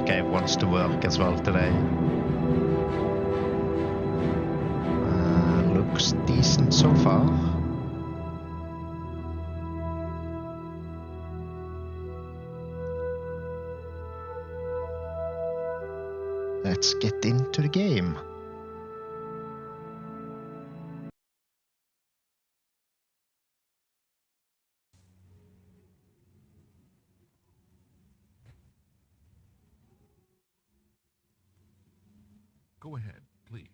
archive wants to work as well today. Looks decent so far. Let's get into the game. Go ahead, please.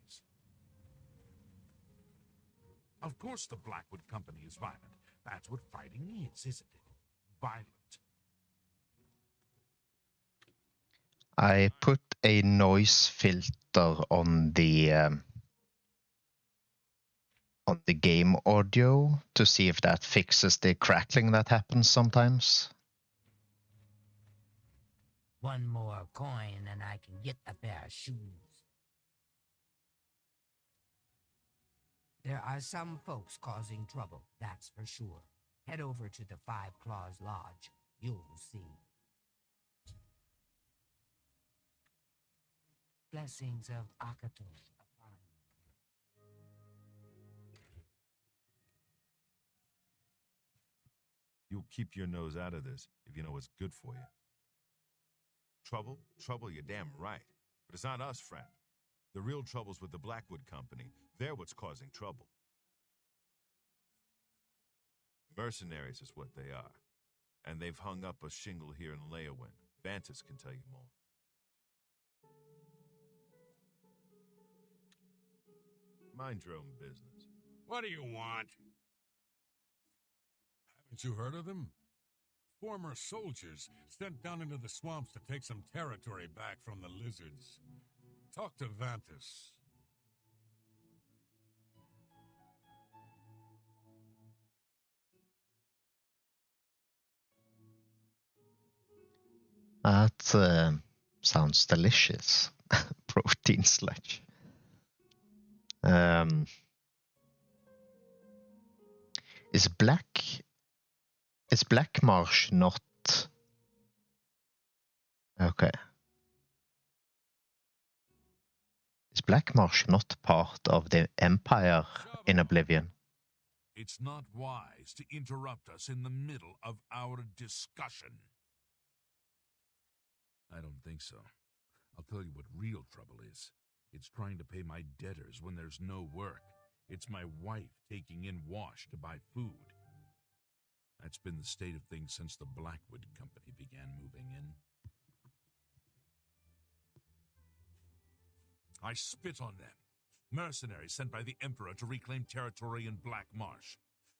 Of course the Blackwood Company is violent. That's what fighting is, isn't it? Violent. I put a noise filter on the game audio to see if that fixes the crackling that happens sometimes. One more coin and I can get a pair of shoes. There are some folks causing trouble, that's for sure. Head over to the Five Claws Lodge. You'll see. Blessings of Akato upon you. You'll keep your nose out of this if you know what's good for you. Trouble? Trouble, you're damn right. But it's not us, friend. The real trouble's with the Blackwood Company. They're what's causing trouble. Mercenaries is what they are. And they've hung up a shingle here in Leyawiin. Vantis can tell you more. Mind your own business. What do you want? Haven't you heard of them? Former soldiers sent down into the swamps to take some territory back from the lizards. Talk to Vantis. That sounds delicious. Protein sludge. Is Black Marsh not... Okay. Is Black Marsh not part of the Empire in Oblivion? It's not wise to interrupt us in the middle of our discussion. I don't think so. I'll tell you what real trouble is. It's trying to pay my debtors when there's no work. It's my wife taking in wash to buy food. That's been the state of things since the Blackwood Company began moving in. I spit on them. Mercenaries sent by the Emperor to reclaim territory in Black Marsh.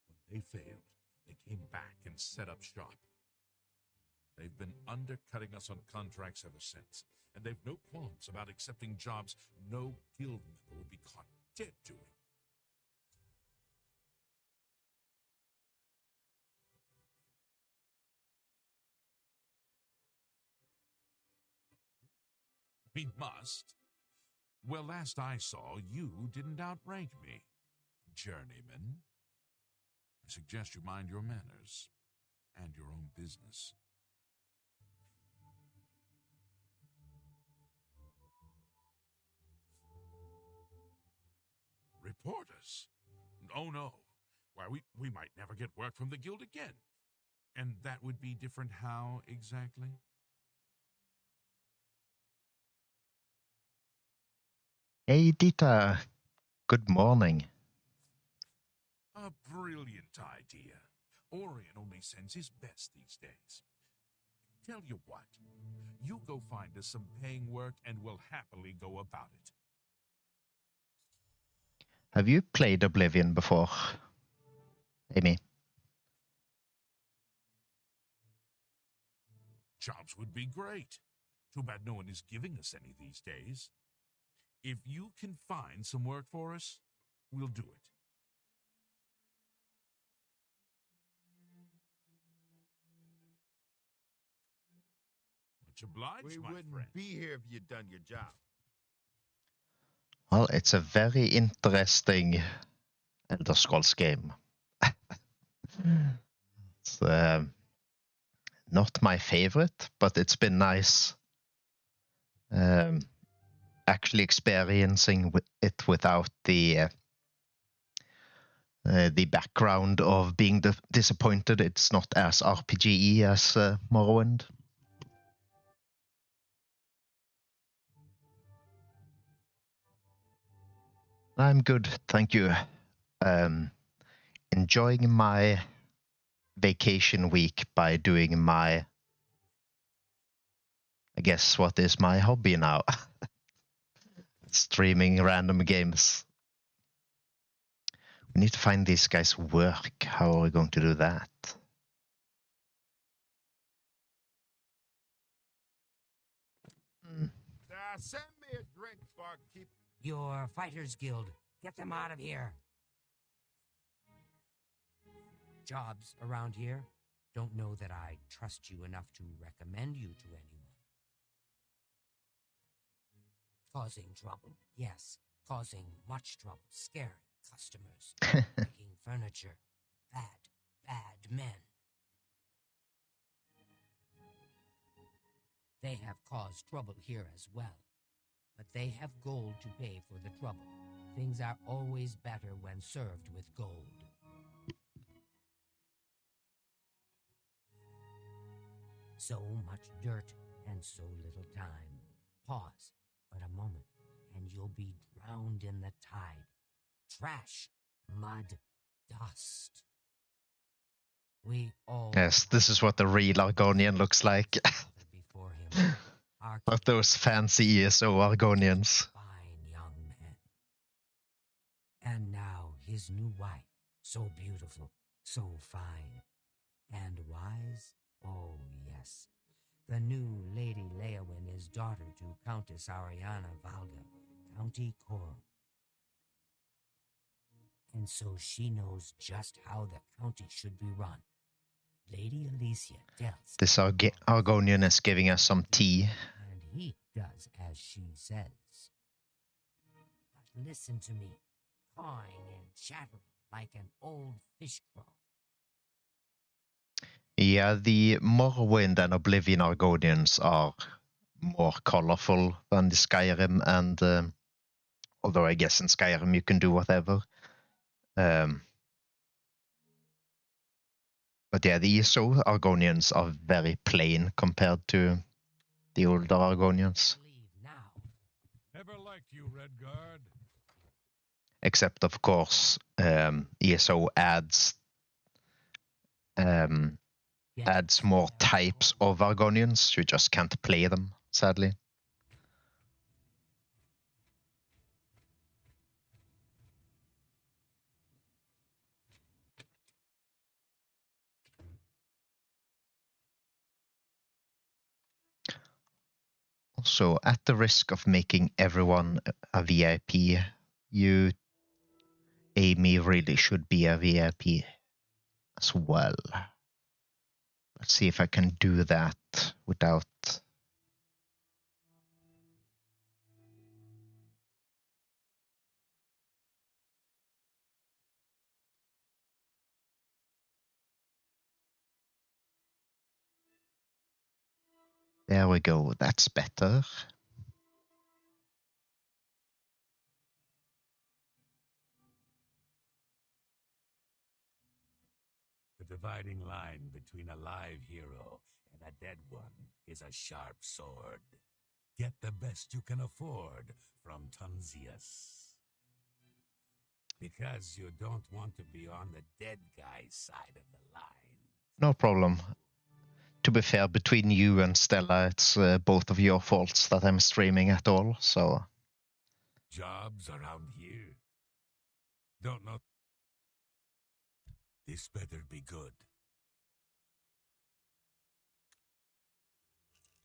When they failed, they came back and set up shop. They've been undercutting us on contracts ever since, and they've no qualms about accepting jobs no guild member would be caught dead doing. We must. Well, last I saw, you didn't outrank me, journeyman. I suggest you mind your manners and your own business. Report us? Oh, no. Why, we might never get work from the guild again. And that would be different how, exactly? Hey, Dita. Good morning. A brilliant idea. Orion only sends his best these days. Tell you what, you go find us some paying work and we'll happily go about it. Have you played Oblivion before, Amy? Jobs would be great. Too bad no one is giving us any these days. If you can find some work for us, we'll do it. Much obliged, We my wouldn't friend. be here if you'd done your job. Well, it's a very interesting Elder Scrolls game. It's not my favorite, but it's been nice actually experiencing it without the background of being disappointed. It's not as RPG as Morrowind. I'm good, thank you. Enjoying my vacation week by doing my, I guess, what is my hobby now? Streaming random games. We need to find these guys' work. How are we going to do that? Send me a drink, barkeep. Your Fighters Guild. Get them out of here. Jobs around here? Don't know that I trust you enough to recommend you to anyone. Causing trouble. Yes, causing much trouble. Scaring customers. Breaking furniture. Bad men. They have caused trouble here as well. But they have gold to pay for the trouble. Things are always better when served with gold. So much dirt and so little time. Pause but a moment, and you'll be drowned in the tide. Trash, mud, dust. We all... Yes, this is what the real Argonian looks like. Before him, Not those fancy ESO Argonians. Fine young man. And now his new wife, so beautiful, so fine, and wise. Oh yes, the new Lady Leyawiin is daughter to Countess Ariana Valda, County Coral. And so she knows just how the county should be run. Lady Alicia tells... This Argonian is giving us some tea. And he does as she says. But listen to me, cawing and chattering like an old fish crow. Yeah, the Morrowind and Oblivion Argonians are more colorful than the Skyrim, and although I guess in Skyrim you can do whatever. But yeah, the ESO Argonians are very plain compared to the older Argonians. Never liked you, Redguard. Except, of course, ESO adds more types of Argonians. You just can't play them, sadly. Also, at the risk of making everyone a VIP, you, Amy, really should be a VIP as well. Let's see if I can do that without... There we go, that's better. The dividing line between a live hero and a dead one is a sharp sword. Get the best you can afford from Tunzius. Because you don't want to be on the dead guy's side of the line. No problem. To be fair, between you and Stella, it's both of your faults that I'm streaming at all, so... Jobs around here? Don't know. This better be good.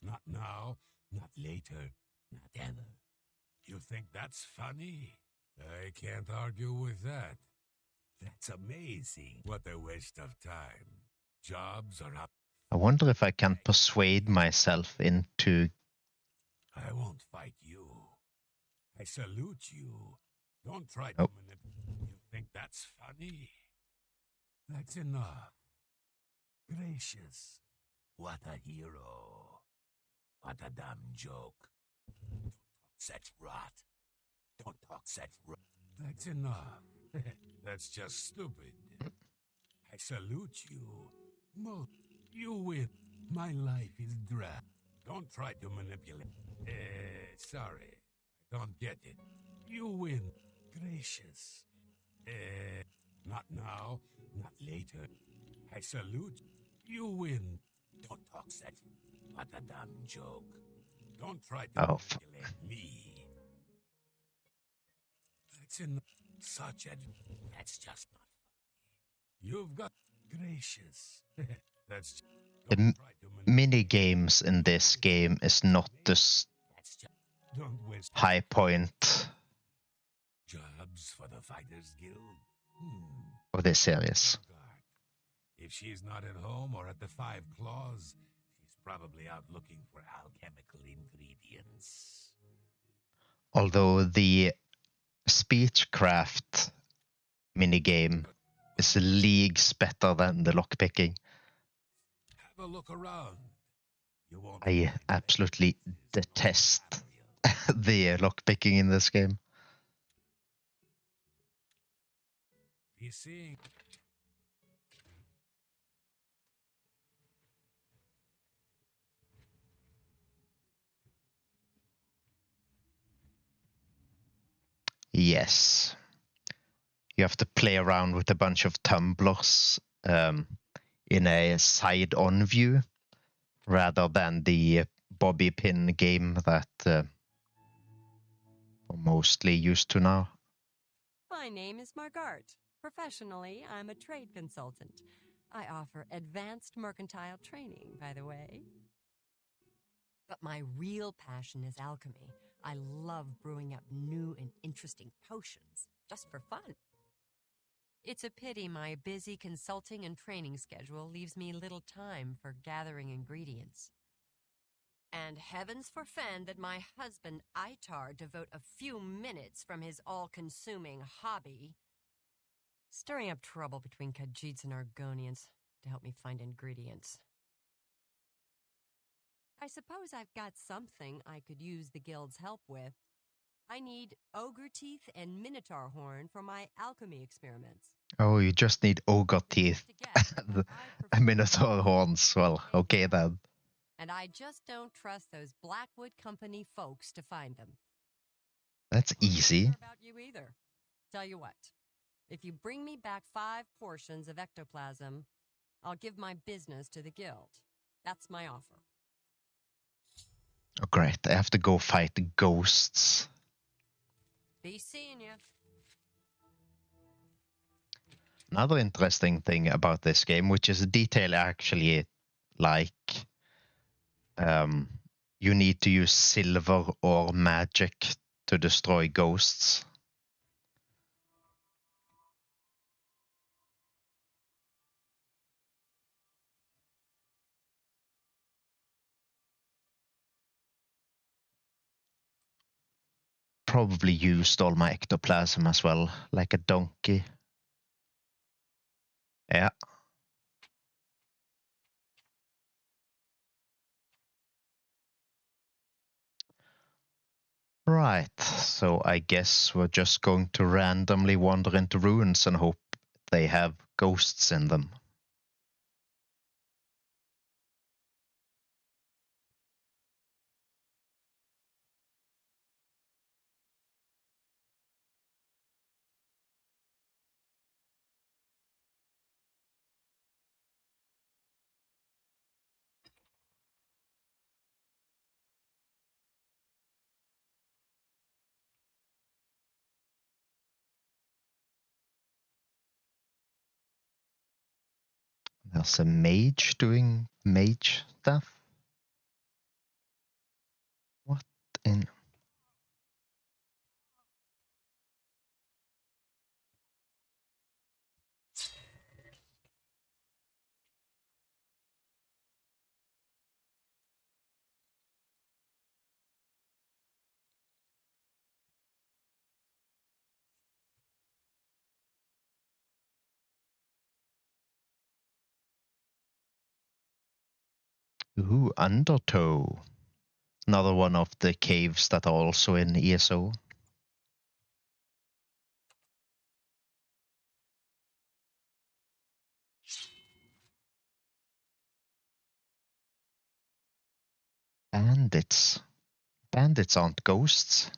Not now, not later, not ever. You think that's funny? I can't argue with that. That's amazing. What a waste of time. Jobs are up. I wonder if I can persuade myself into... I won't fight you. I salute you. Don't try to manipulate. You think that's funny? That's enough. Gracious. What a hero. What a damn joke. Such rot. Don't talk such rot. That's enough. That's just stupid. I salute you. Mo, you win. My life is dry. Don't try to manipulate. Sorry. I don't get it. You win. Gracious. Not now. Not later. I salute. You win. Don't talk such. What a dumb joke. Don't try to Oh, manipulate me. That's in such a. That's just not funny. You've got gracious. That's. the Don't try to mini games in this game is not the That's just. Don't waste high point jobs for the Fighters Guild. of this series. If she's not at home or at the Five Claws, she's probably out looking for alchemical ingredients. Although the speechcraft minigame is leagues better than the lockpicking. Have a look around. You won't I find absolutely many pieces of detest material. the lockpicking in this game. Be seeing. Yes. You have to play around with a bunch of tumblers in a side-on view rather than the bobby pin game that we're mostly used to now. My name is Margart. Professionally, I'm a trade consultant. I offer advanced mercantile training, by the way. But my real passion is alchemy. I love brewing up new and interesting potions, just for fun. It's a pity my busy consulting and training schedule leaves me little time for gathering ingredients. And heavens forfend that my husband Itar devote a few minutes from his all-consuming hobby stirring up trouble between Khajiits and Argonians to help me find ingredients. I suppose I've got something I could use the guild's help with. I need ogre teeth and minotaur horn for my alchemy experiments. Oh, you just need ogre teeth To get, and but I prefer minotaur horns. Well, okay then. and I just don't trust those Blackwood Company folks to find them. That's I'm not easy. sure about you either. Tell you what, if you bring me back 5 portions of ectoplasm, I'll give my business to the guild. That's my offer. Oh, great. I have to go fight the ghosts. Be seeing you. Another interesting thing about this game, which is a detail I actually like, you need to use silver or magic to destroy ghosts. Probably used all my ectoplasm as well, like a donkey. Yeah. Right, so I guess we're just going to randomly wander into ruins and hope they have ghosts in them. There's a mage doing mage stuff. What in... Ooh, Undertow. Another one of the caves that are also in ESO. Bandits. Bandits aren't ghosts.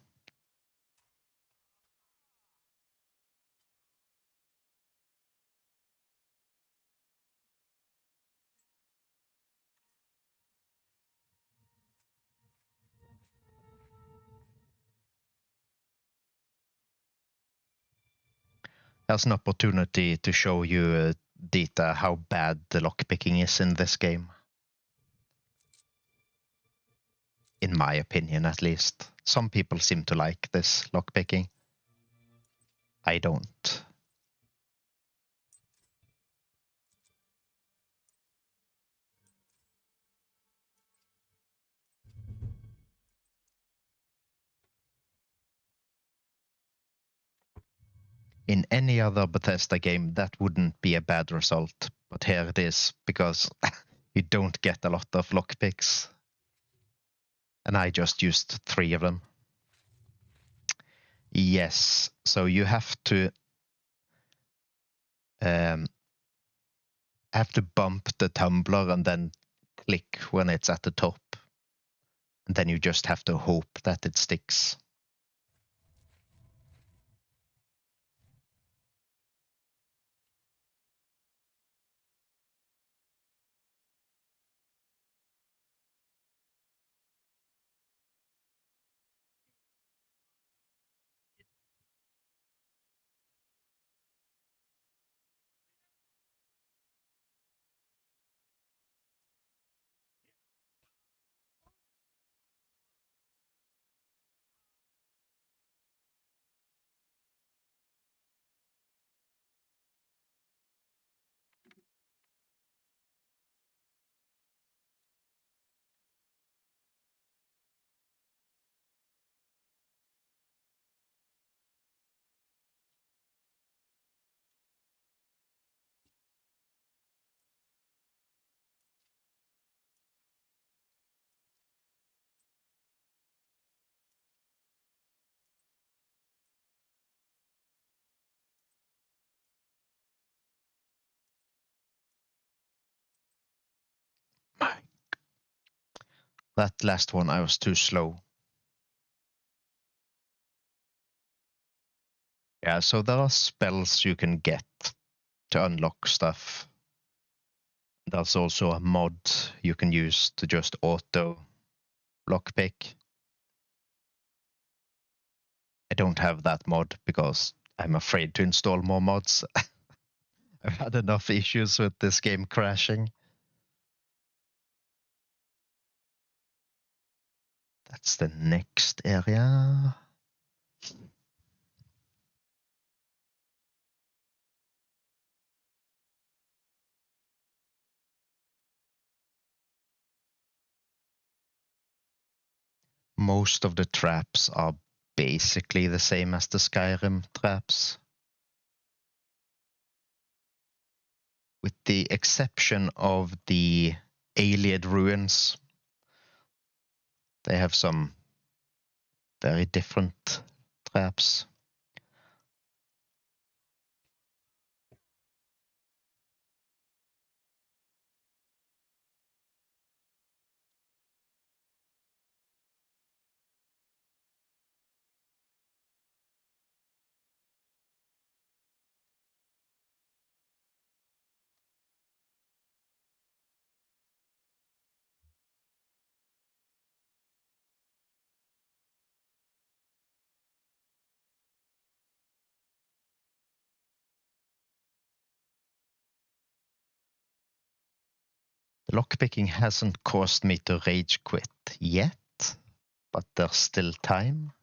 There's an opportunity to show you, Dita, how bad the lockpicking is in this game. In my opinion, at least. Some people seem to like this lockpicking. I don't. In any other Bethesda game, that wouldn't be a bad result. But here it is, because you don't get a lot of lockpicks. And I just used 3 of them. Yes, so you have to bump the tumbler and then click when it's at the top. And then you just have to hope that it sticks. That last one, I was too slow. Yeah, so there are spells you can get to unlock stuff. There's also a mod you can use to just auto lockpick. I don't have that mod because I'm afraid to install more mods. I've had enough issues with this game crashing. That's the next area. Most of the traps are basically the same as the Skyrim traps, with the exception of the Ayleid ruins. They have some very different traps. Lockpicking hasn't caused me to rage quit yet, but there's still time.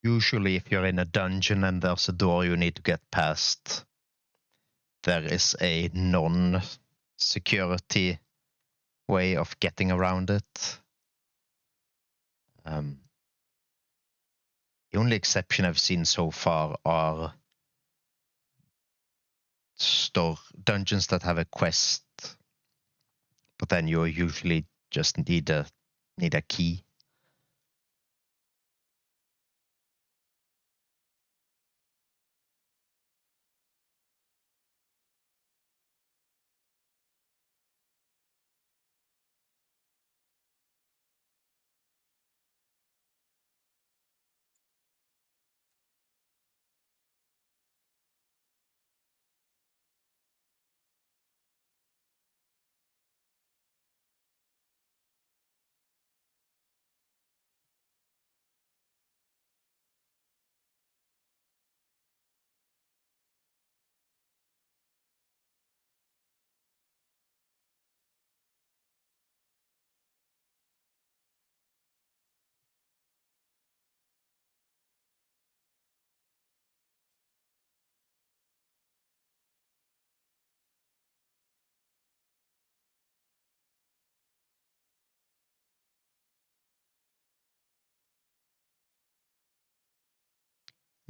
Usually if you're in a dungeon and there's a door you need to get past, there is a non-security way of getting around it. The only exception I've seen so far are dungeons that have a quest but then you usually just need a key.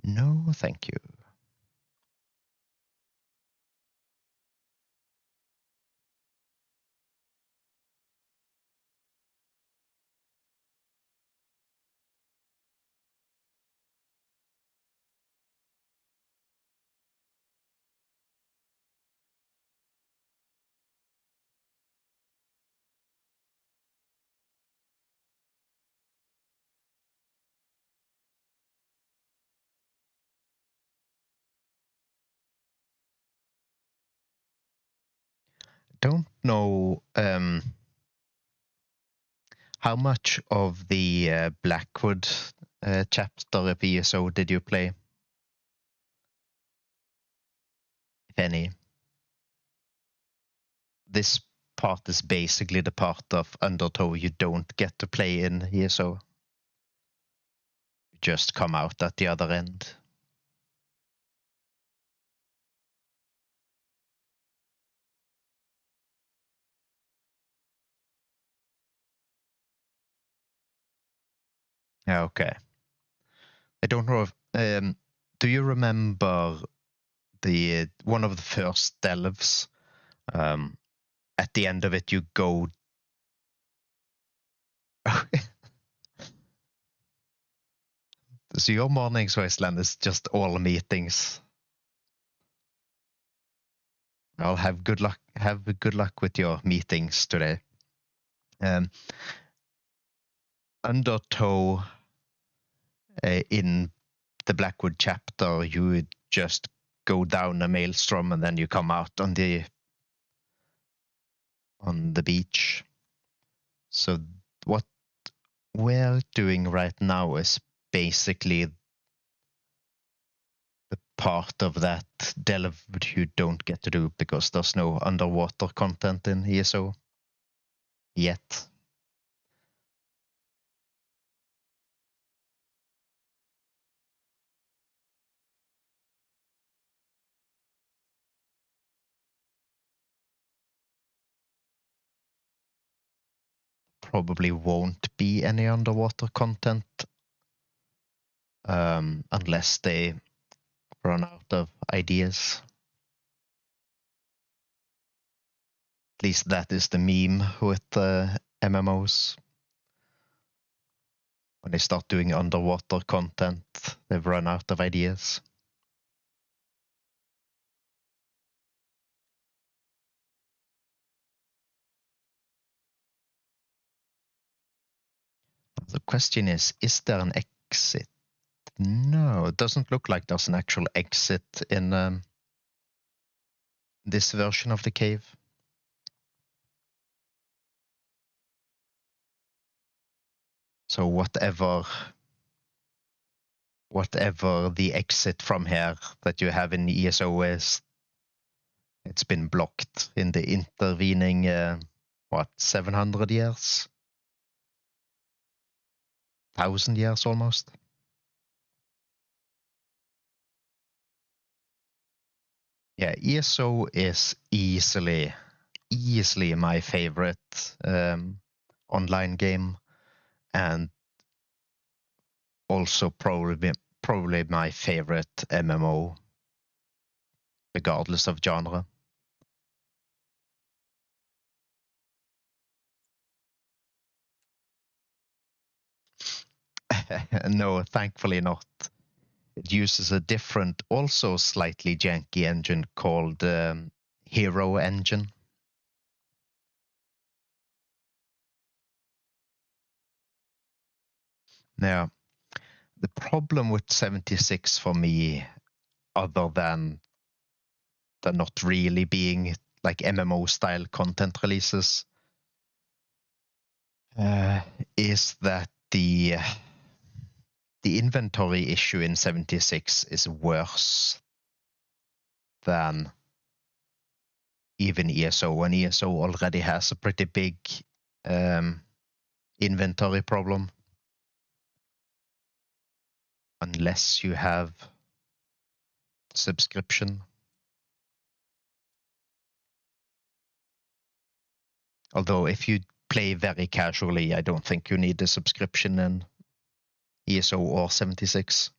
No, thank you. Don't know how much of the Blackwood chapter of ESO did you play, if any? This part is basically the part of Undertow you don't get to play in ESO. You just come out at the other end. Yeah, okay. I don't know if do you remember the one of the first delves? At the end of it, you go. So your mornings, Wasteland, is just all meetings. I'll have good luck. Have good luck with your meetings today. Undertow in the Blackwood chapter, you would just go down a maelstrom and then you come out on the beach. So what we're doing right now is basically the part of that delve you don't get to do because there's no underwater content in ESO yet. Probably won't be any underwater content unless they run out of ideas. At least that is the meme with MMOs. When they start doing underwater content, they've run out of ideas. The question is there an exit? No, it doesn't look like there's an actual exit in this version of the cave. So whatever the exit from here that you have in ESO is, it's been blocked in the intervening 700 years, 1,000 years almost. Yeah, ESO is easily my favorite online game, and also probably my favorite MMO, regardless of genre. No, thankfully not. It uses a different, also slightly janky engine called Hero Engine. Now, the problem with 76 for me, other than the not really being like MMO style content releases, is that the inventory issue in 76 is worse than even ESO, and ESO already has a pretty big inventory problem. Unless you have subscription. Although if you play very casually, I don't think you need a subscription in ESO or 76.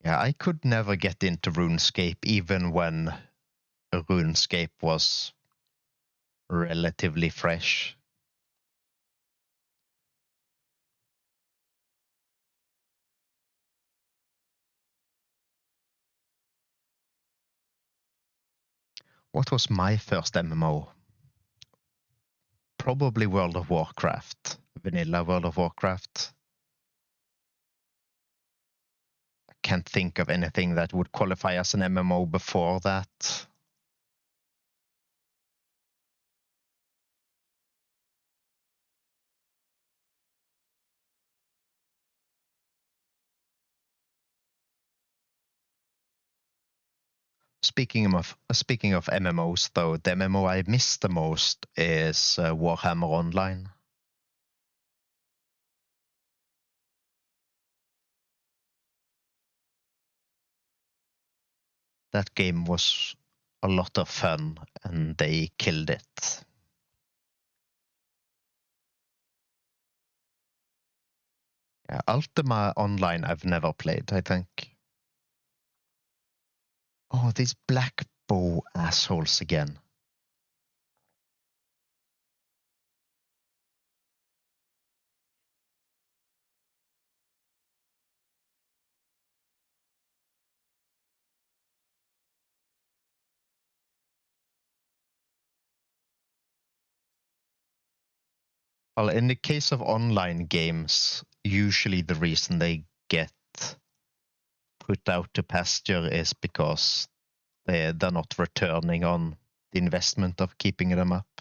Yeah, I could never get into RuneScape even when RuneScape was relatively fresh. What was my first MMO? Probably World of Warcraft. Vanilla World of Warcraft. I can't think of anything that would qualify as an MMO before that. Speaking of MMOs, though, the MMO I miss the most is Warhammer Online. That game was a lot of fun, and they killed it. Yeah, Ultima Online I've never played, I think. Oh, these black bow assholes again. Well, in the case of online games, usually the reason they get put out to pasture is because they're not returning on the investment of keeping them up.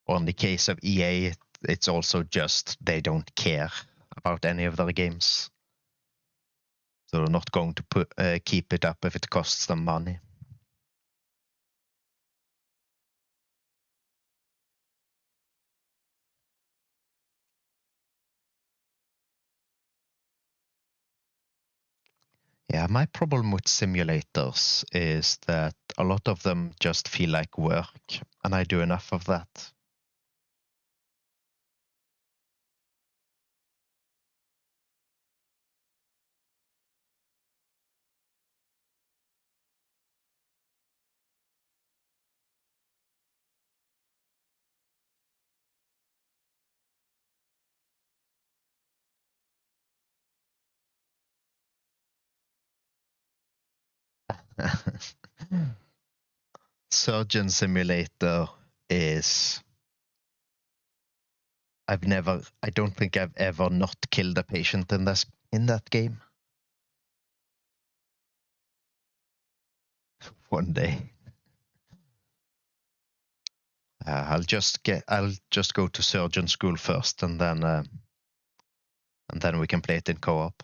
Or in the case of EA, it's also just they don't care about any of their games. So they're not going to keep it up if it costs them money. Yeah, my problem with simulators is that a lot of them just feel like work, and I do enough of that. Surgeon Simulator is... I don't think I've ever not killed a patient in that game. One day. I'll just go to surgeon school first, and then we can play it in co-op.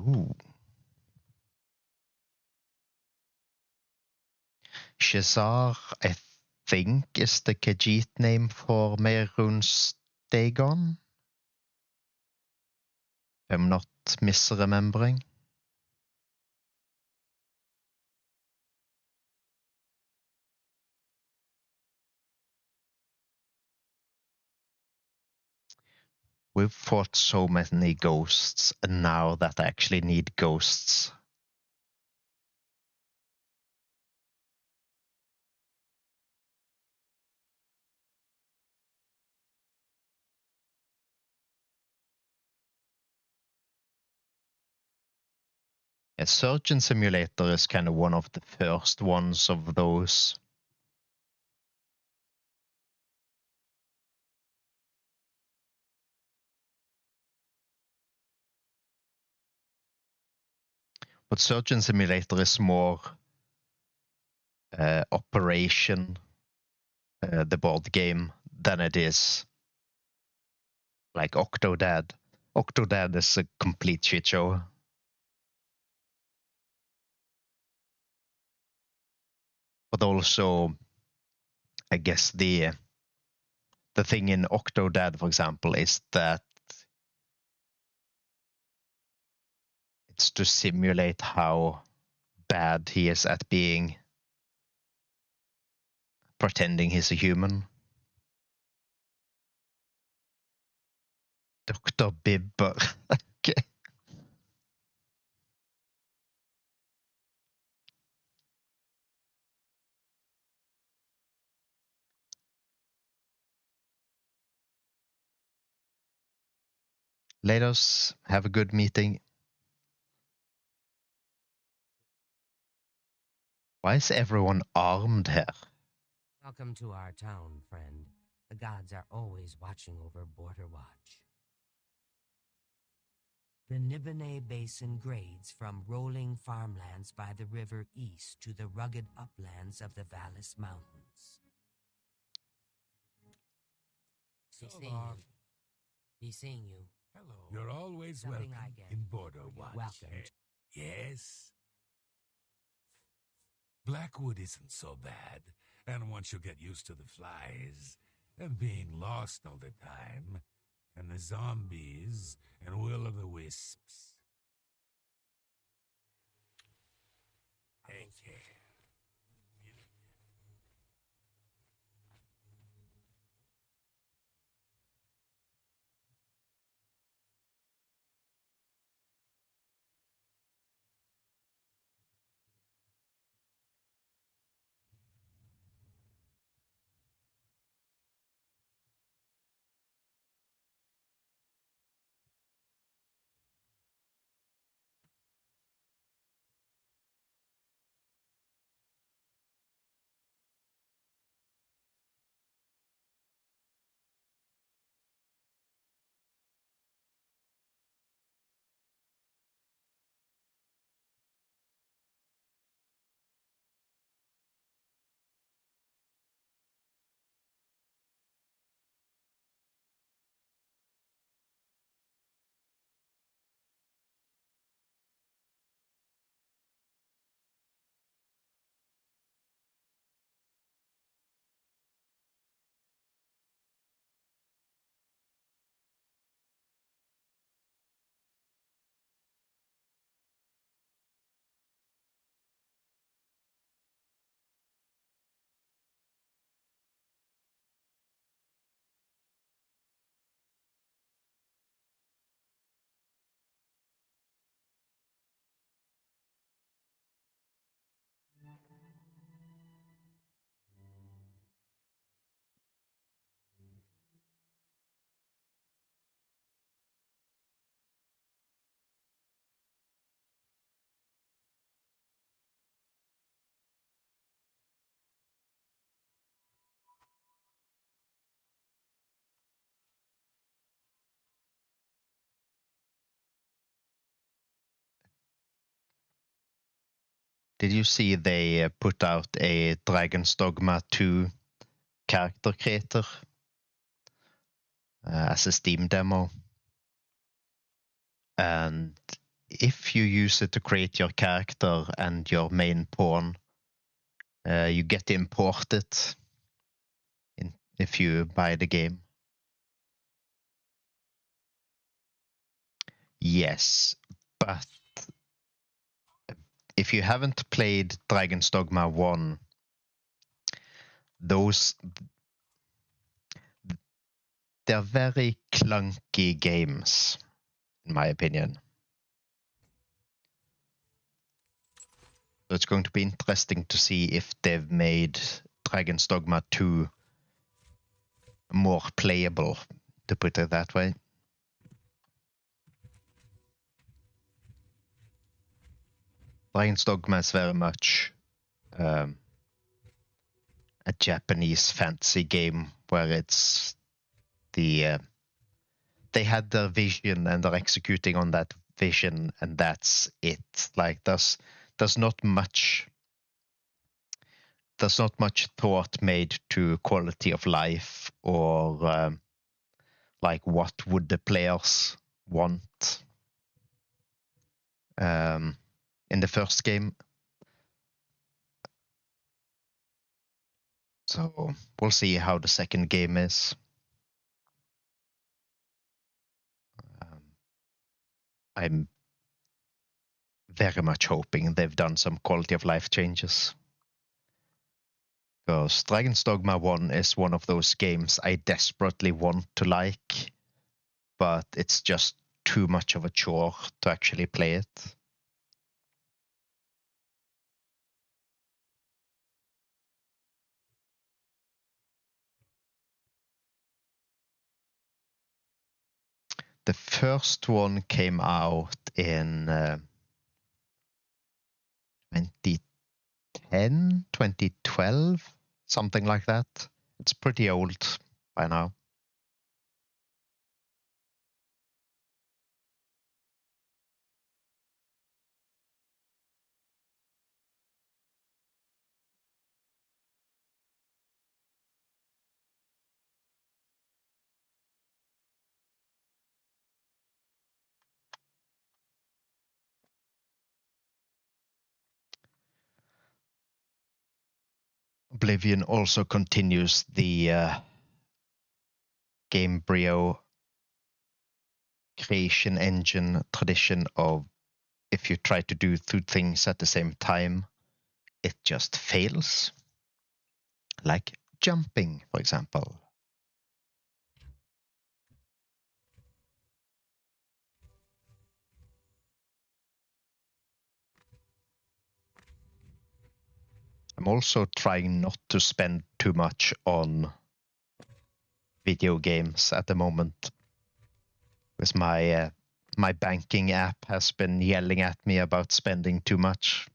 Ooh. Shazar, I think, is the Khajiit name for Mehrunes Dagon. I'm not misremembering. We've fought so many ghosts, and now that I actually need ghosts. A Surgeon Simulator is kind of one of the first ones of those. But Surgeon Simulator is more Operation, the board game, than it is like Octodad. Octodad is a complete shit show. But also, I guess the thing in Octodad, for example, is that it's to simulate how bad he is at pretending he's a human. Dr. Bibber. Okay. Let us have a good meeting. Why is everyone armed here? Welcome to our town, friend. The gods are always watching over Border Watch. The Nibene Basin grades from rolling farmlands by the river east to the rugged uplands of the Vallis Mountains. Be seeing you. Hello. You're always Something welcome I get. in Border Watch. Welcome. Yes. Blackwood isn't so bad, and once you get used to the flies, and being lost all the time, and the zombies, and will-o'-the-wisps. Take care. Did you see they put out a Dragon's Dogma 2 character creator as a Steam demo? And if you use it to create your character and your main pawn, you get to import it if you buy the game. Yes, but if you haven't played Dragon's Dogma 1, they're very clunky games, in my opinion. So it's going to be interesting to see if they've made Dragon's Dogma 2 more playable, to put it that way. Dragon's Dogma is very much a Japanese fantasy game where it's they had their vision and they're executing on that vision, and that's it. Like there's not much thought made to quality of life or like what would the players want in the first game. So we'll see how the second game is. I'm very much hoping they've done some quality of life changes. Because Dragon's Dogma 1 is one of those games I desperately want to like, but it's just too much of a chore to actually play it. The first one came out in 2010, 2012, something like that. It's pretty old by now. Oblivion also continues the Gamebryo creation engine tradition of if you try to do two things at the same time, it just fails. Like jumping, for example. I'm also trying not to spend too much on video games at the moment, because my banking app has been yelling at me about spending too much.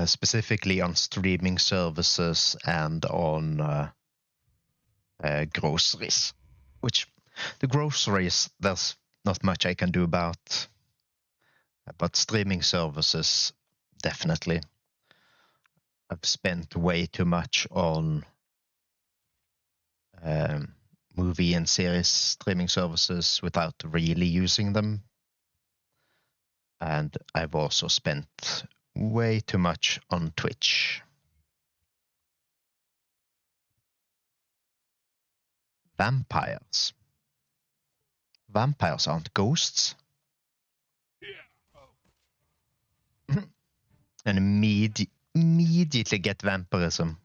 Specifically on streaming services and on groceries. Which the groceries, there's not much I can do about, but streaming services, definitely. I've spent way too much on movie and series streaming services without really using them. And I've also spent way too much on Twitch. Vampires. Vampires aren't ghosts. And immediately get vampirism.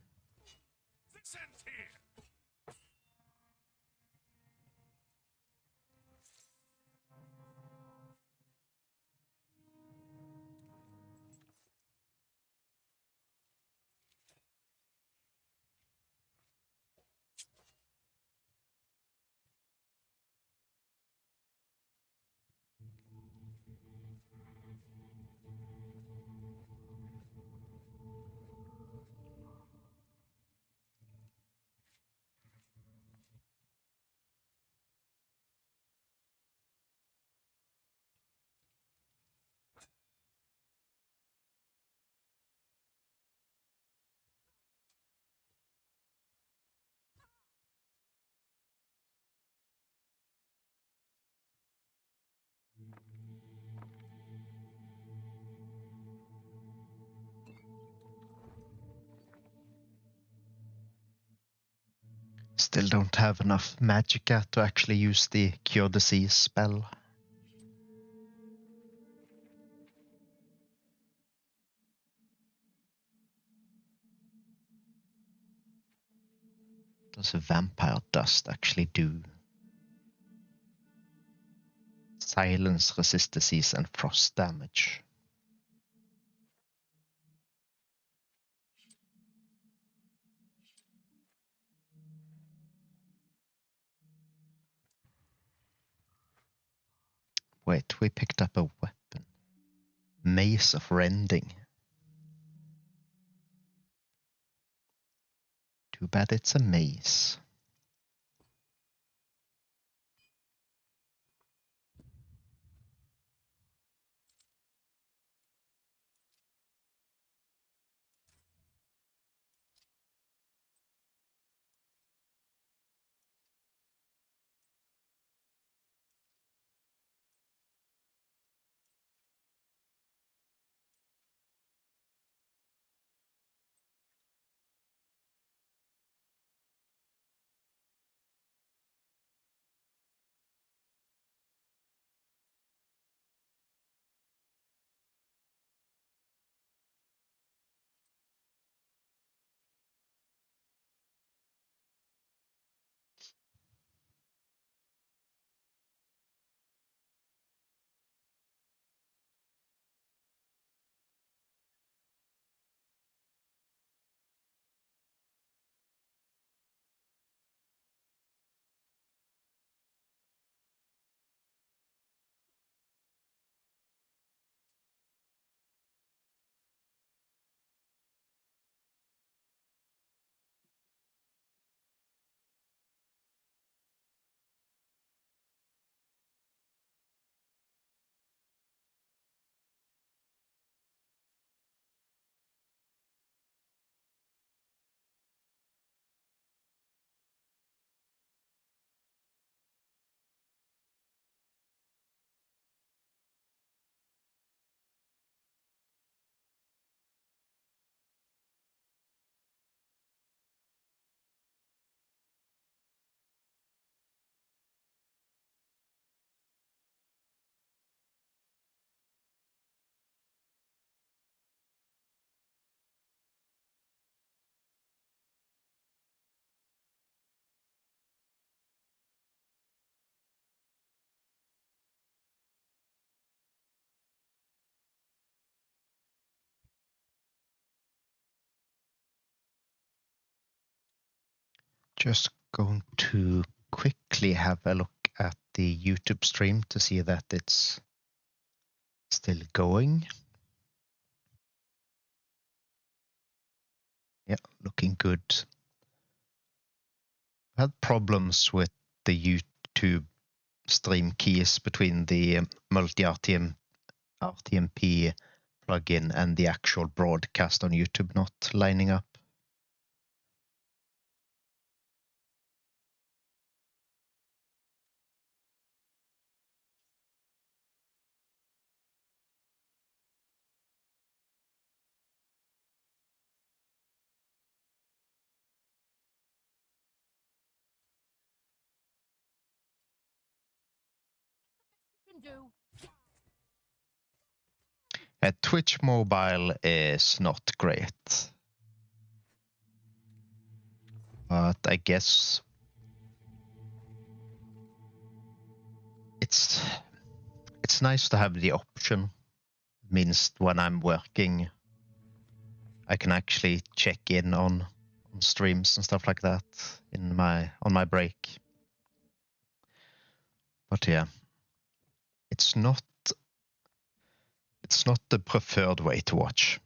Still don't have enough magicka to actually use the Cure Disease spell. What does a vampire dust actually do? Silence, resist disease, and frost damage. Wait, we picked up a weapon. Mace of Rending. Too bad it's a mace. Just going to quickly have a look at the YouTube stream to see that it's still going. Yeah, looking good. I had problems with the YouTube stream keys between the RTMP plugin and the actual broadcast on YouTube not lining up. Twitch mobile is not great. But I guess it's nice to have the option. It means when I'm working, I can actually check in on streams and stuff like that on my break. But yeah, it's not the preferred way to watch.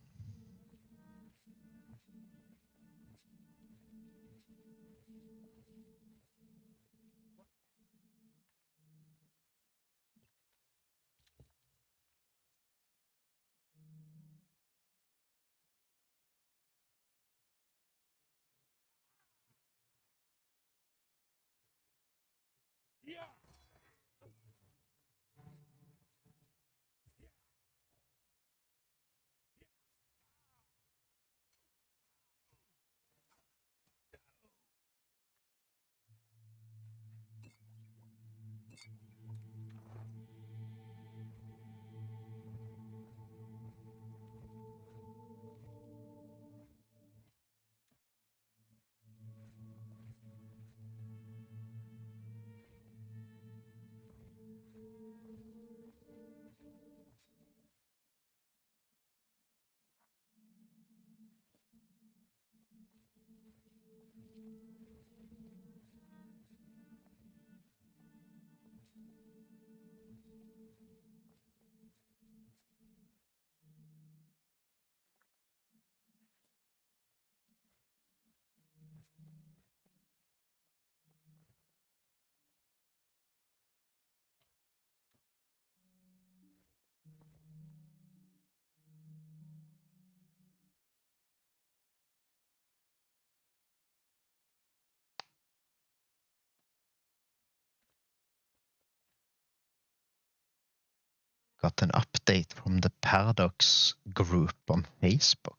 got an update from the Paradox group on Facebook.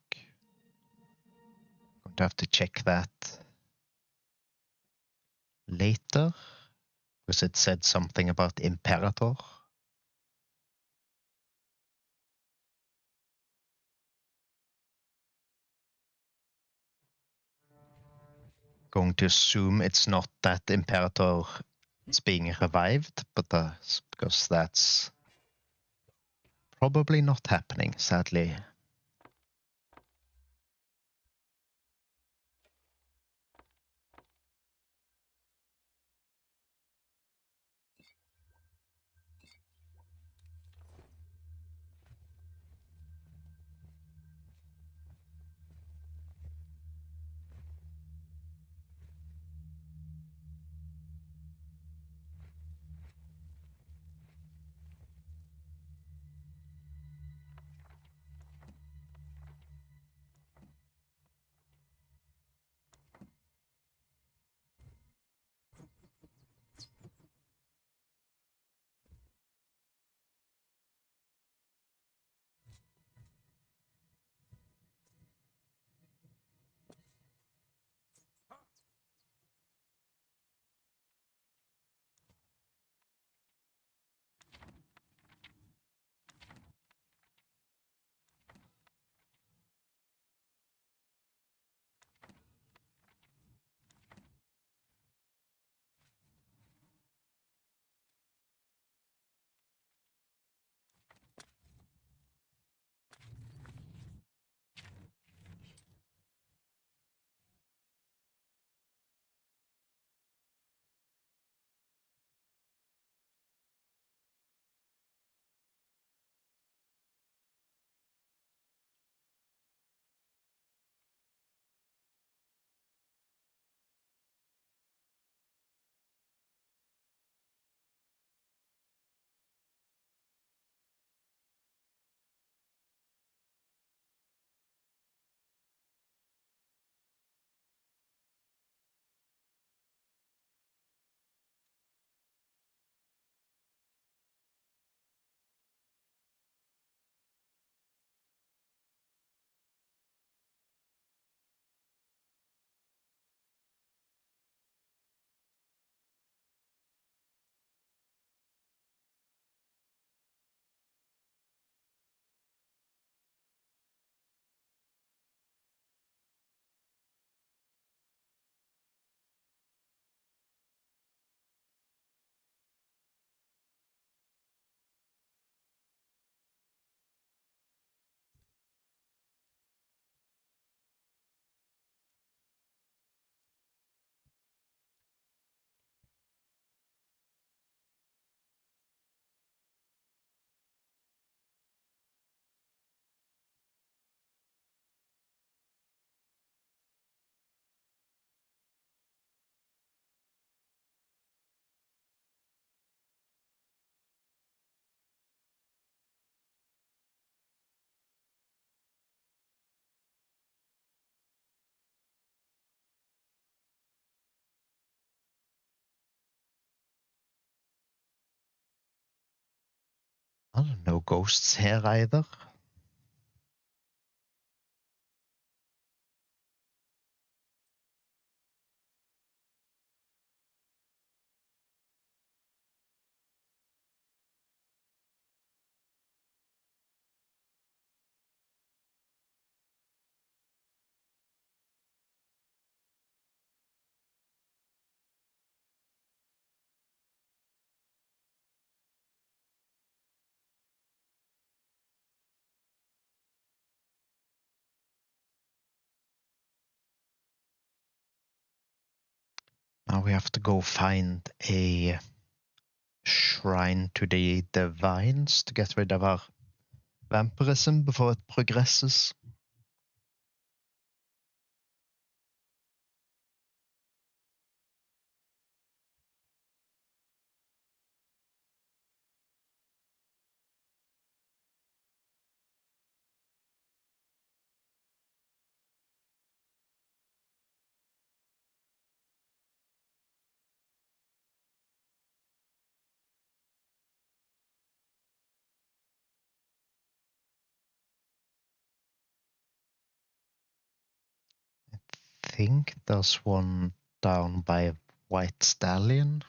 Going to have to check that later, because it said something about Imperator. Going to assume it's not that Imperator is being revived, but because that's probably not happening, sadly. Well, no ghosts here either. Now we have to go find a shrine to the divines to get rid of our vampirism before it progresses. think there's one down by White Stallion.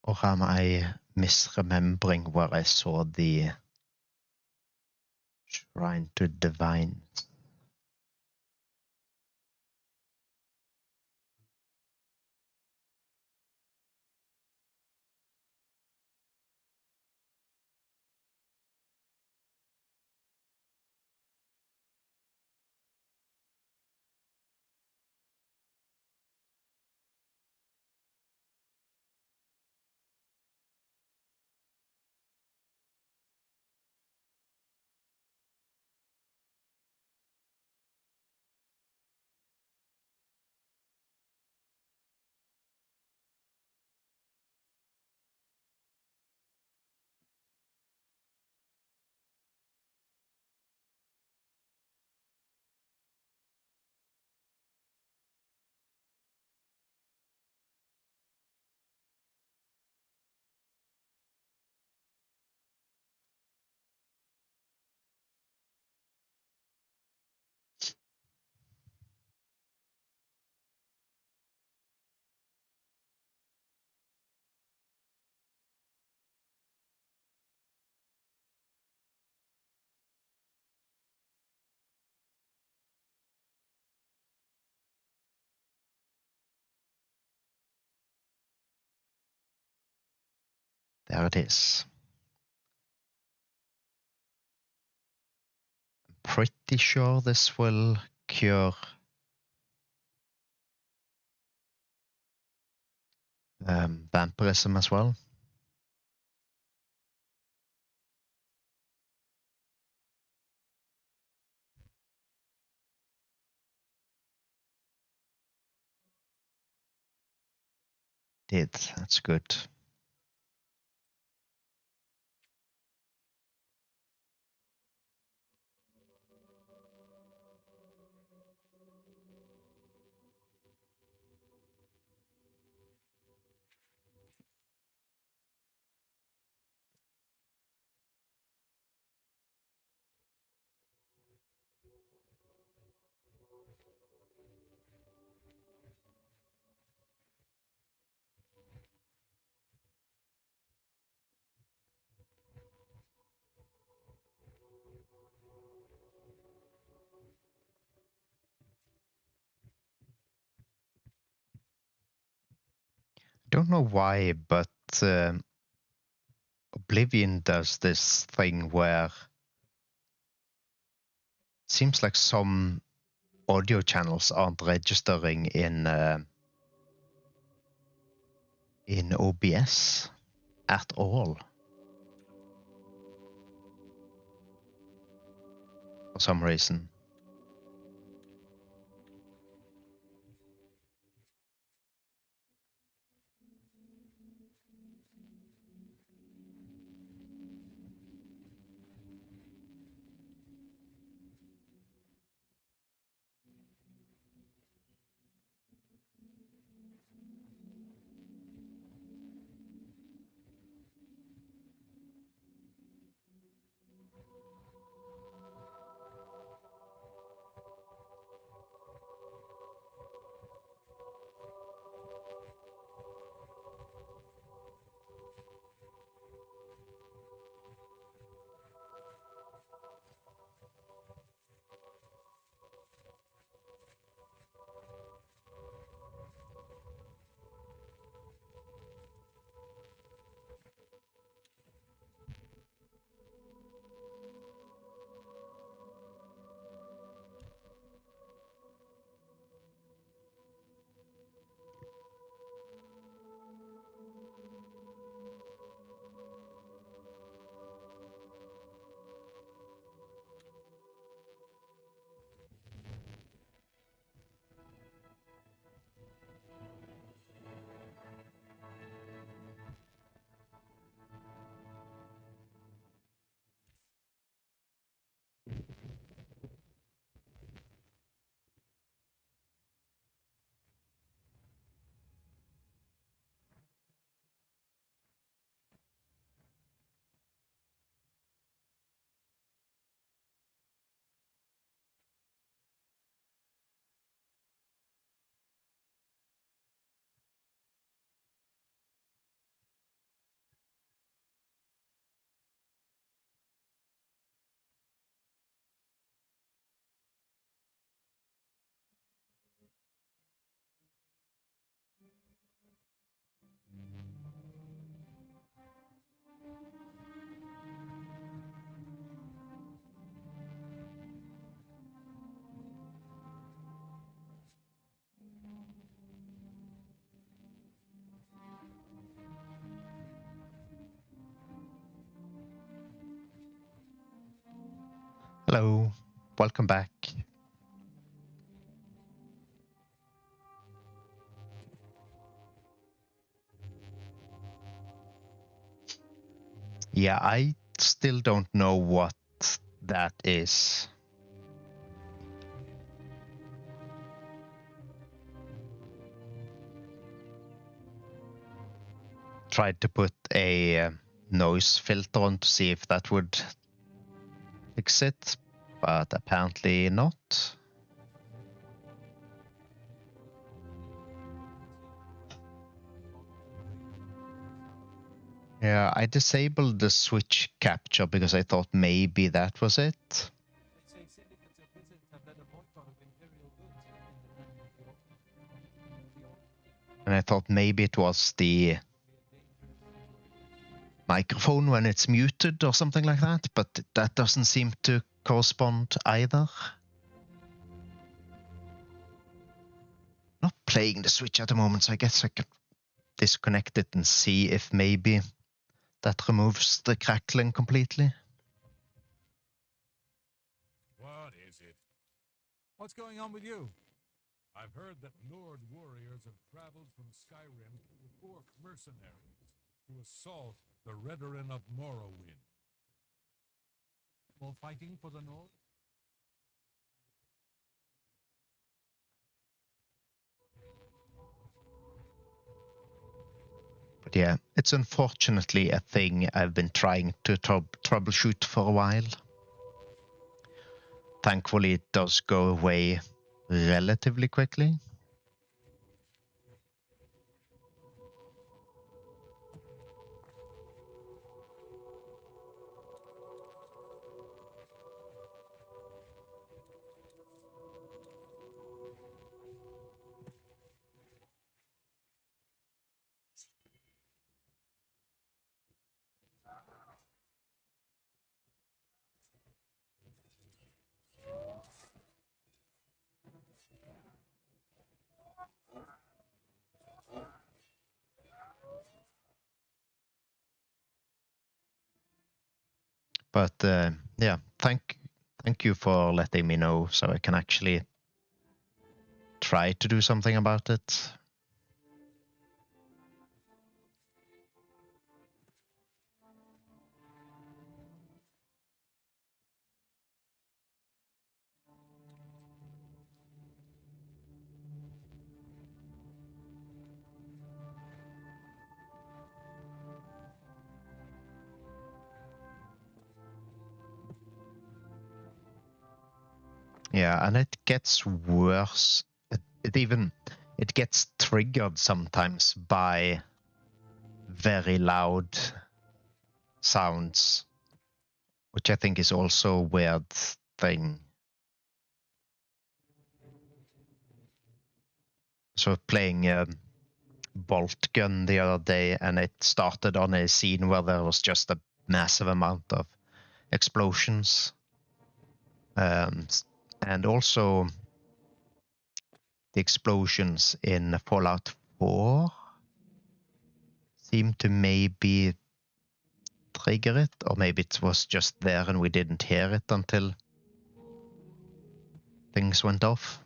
Or am I misremembering where I saw the Shrine to Divine? There it is. Pretty sure this will cure vampirism as well. Did. That's good. Don't know why, but Oblivion does this thing where it seems like some audio channels aren't registering in OBS at all for some reason. Hello, welcome back. Yeah, I still don't know what that is. Tried to put a noise filter on to see if that would fix it, but apparently not. Yeah, I disabled the switch capture because I thought maybe that was it. And I thought maybe it was the microphone when it's muted or something like that, but that doesn't seem to correspond either. Not playing the Switch at the moment, so I guess I could disconnect it and see if maybe that removes the crackling completely. What is it? What's going on with you? I've heard that Nord warriors have traveled from Skyrim to the Orc mercenaries to assault the Redoran of Morrowind. More fighting for the Nord? But yeah, it's unfortunately a thing I've been trying to troubleshoot for a while. Thankfully, it does go away relatively quickly. But yeah, thank you for letting me know so I can actually try to do something about it. Yeah, and it gets worse. It gets triggered sometimes by very loud sounds, which I think is also a weird thing. So playing bolt gun the other day, and it started on a scene where there was just a massive amount of explosions. And also the explosions in Fallout 4 seem to maybe trigger it, or maybe it was just there and we didn't hear it until things went off.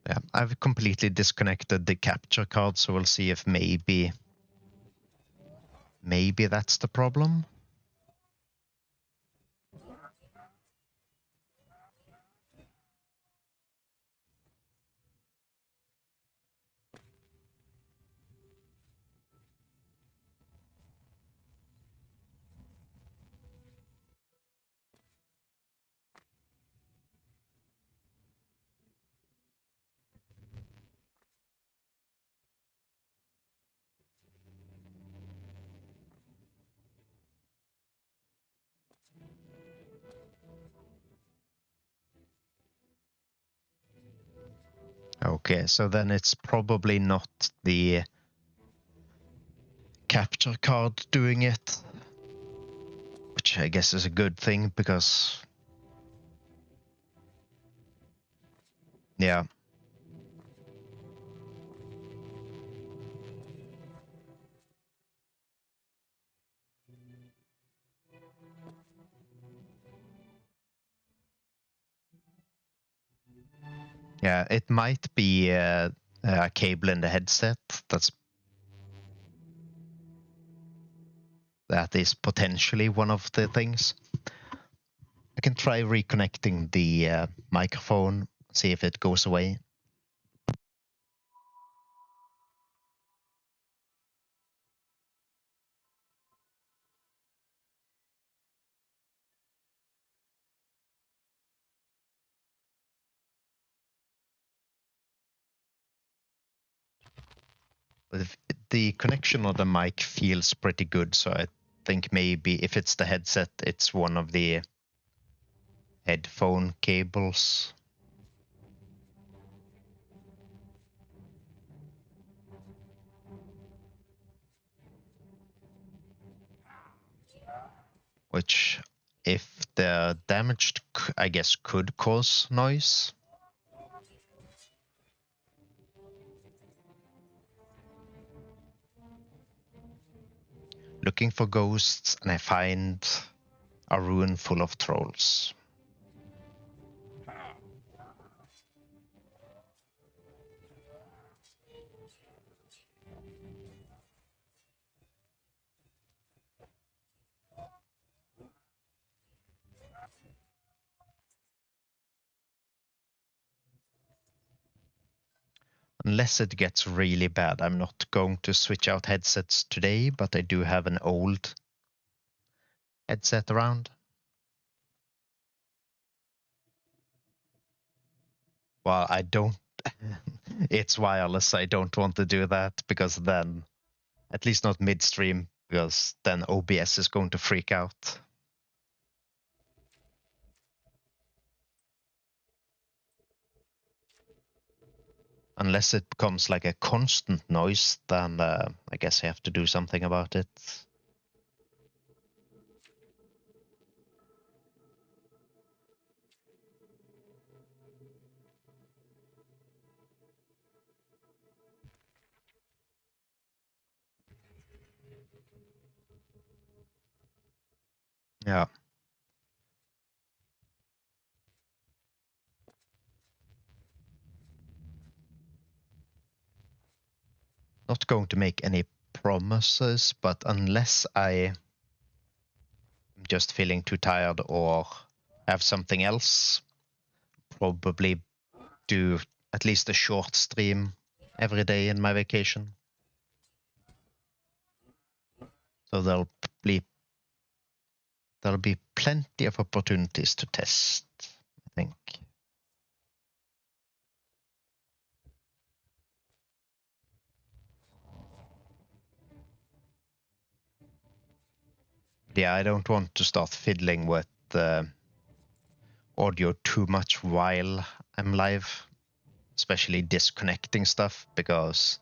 Yeah, I've completely disconnected the capture card, so we'll see if maybe that's the problem. Okay, so then it's probably not the capture card doing it, which I guess is a good thing because, yeah. Yeah, it might be a cable in the headset. That is potentially one of the things. I can try reconnecting the microphone, see if it goes away. But the connection of the mic feels pretty good, so I think maybe if it's the headset, it's one of the headphone cables. Which, if they're damaged, I guess could cause noise. Looking for ghosts, and I find a ruin full of trolls. Unless it gets really bad, I'm not going to switch out headsets today, but I do have an old headset around. Well, I don't. It's wireless. I don't want to do that because then, at least not midstream, because then OBS is going to freak out. Unless it becomes like a constant noise, then I guess I have to do something about it. Yeah. Not going to make any promises, but unless I'm just feeling too tired or have something else, probably do at least a short stream every day in my vacation. So there'll be plenty of opportunities to test, I think. Yeah, I don't want to start fiddling with audio too much while I'm live, especially disconnecting stuff, because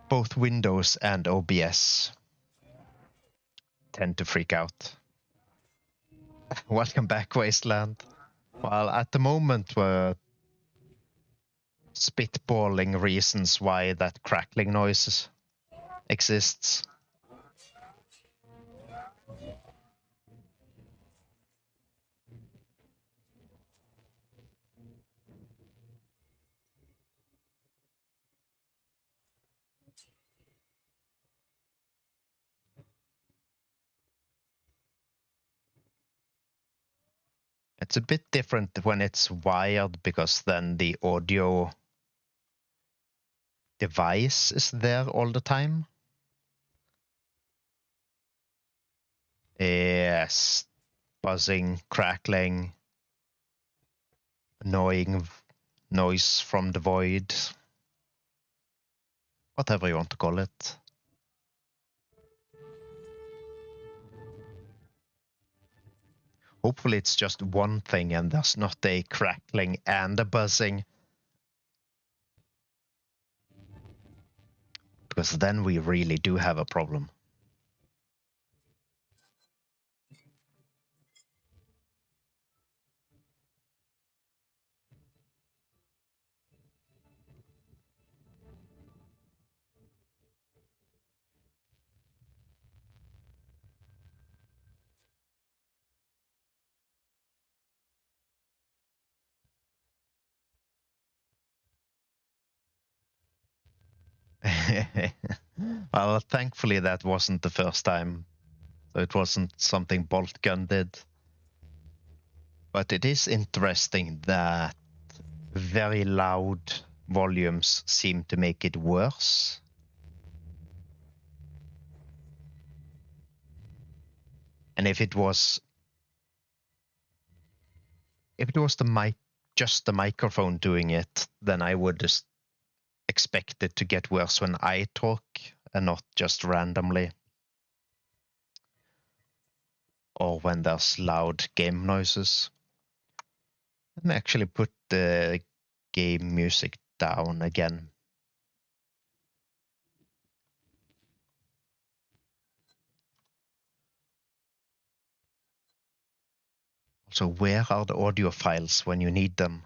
both Windows and OBS tend to freak out. Welcome back, Wasteland. Well, at the moment we're spitballing reasons why that crackling noise exists. It's a bit different when it's wired, because then the audio device is there all the time. Yes, buzzing, crackling, annoying noise from the void, whatever you want to call it. Hopefully it's just one thing and there's not a crackling and a buzzing, because then we really do have a problem. Well, thankfully that wasn't the first time. So it wasn't something Bolt Gun did. But it is interesting that very loud volumes seem to make it worse. And if it was the mic, just the microphone doing it, then I would just expect it to get worse when I talk and not just randomly. Or when there's loud game noises. Let me actually put the game music down again. So where are the audio files when you need them?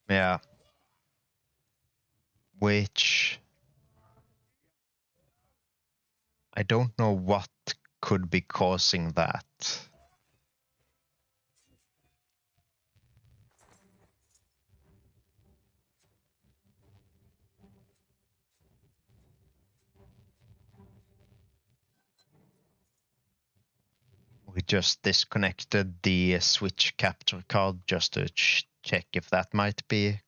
Yeah. Which I don't know what could be causing that. We just disconnected the switch capture card just to check if that might be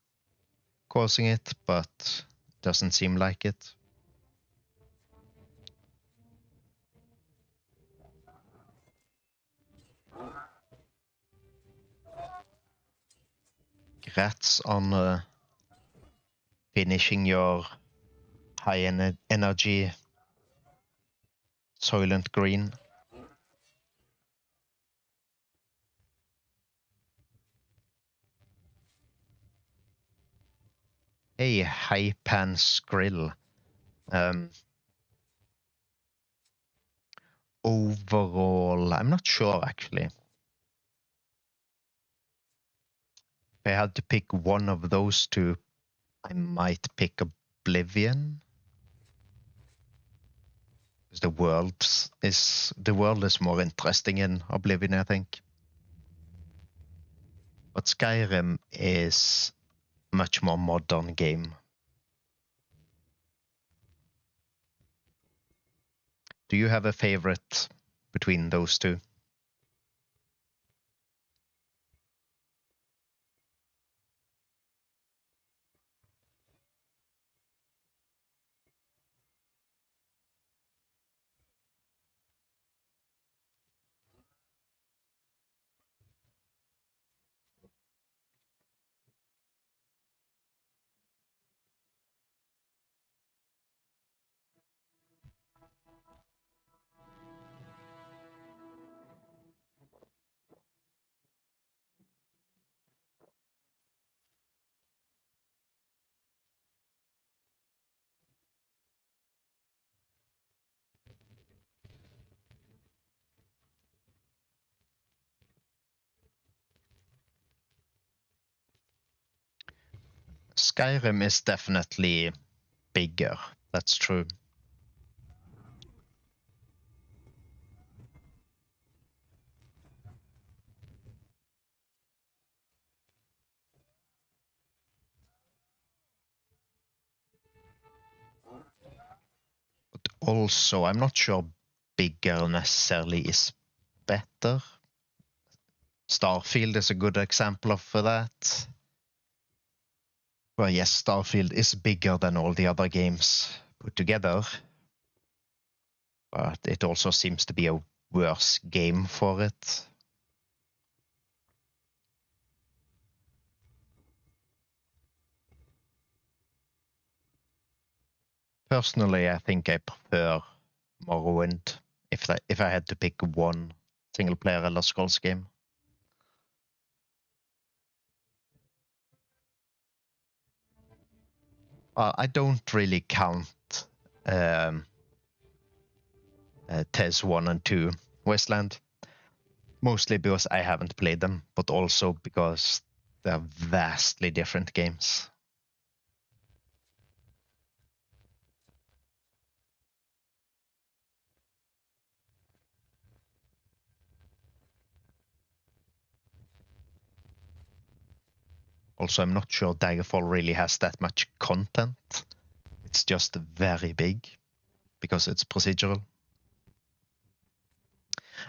causing it, but it doesn't seem like it. Congrats on finishing your high energy Soylent Green. Hey, High Pants Grill. Overall, I'm not sure actually. If I had to pick one of those two, I might pick Oblivion. Because the world is more interesting in Oblivion, I think. But Skyrim is a much more modern game. Do you have a favorite between those two? Skyrim is definitely bigger. That's true. But also, I'm not sure bigger necessarily is better. Starfield is a good example for that. Well, yes, Starfield is bigger than all the other games put together. But it also seems to be a worse game for it. Personally, I think I prefer Morrowind if I had to pick one single-player Elder Scrolls game. I don't really count TES 1 and 2 Wasteland. Mostly because I haven't played them, but also because they're vastly different games. Also, I'm not sure Daggerfall really has that much content. It's just very big because it's procedural.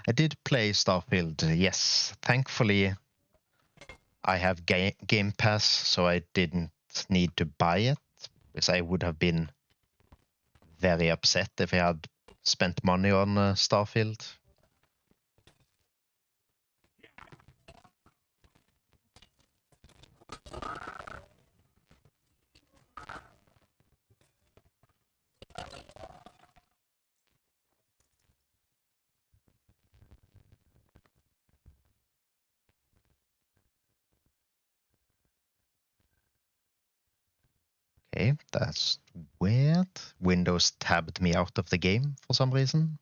I did play Starfield, yes. Thankfully, I have Game Pass, so I didn't need to buy it, because I would have been very upset if I had spent money on Starfield. Okay, that's weird. Windows tabbed me out of the game for some reason.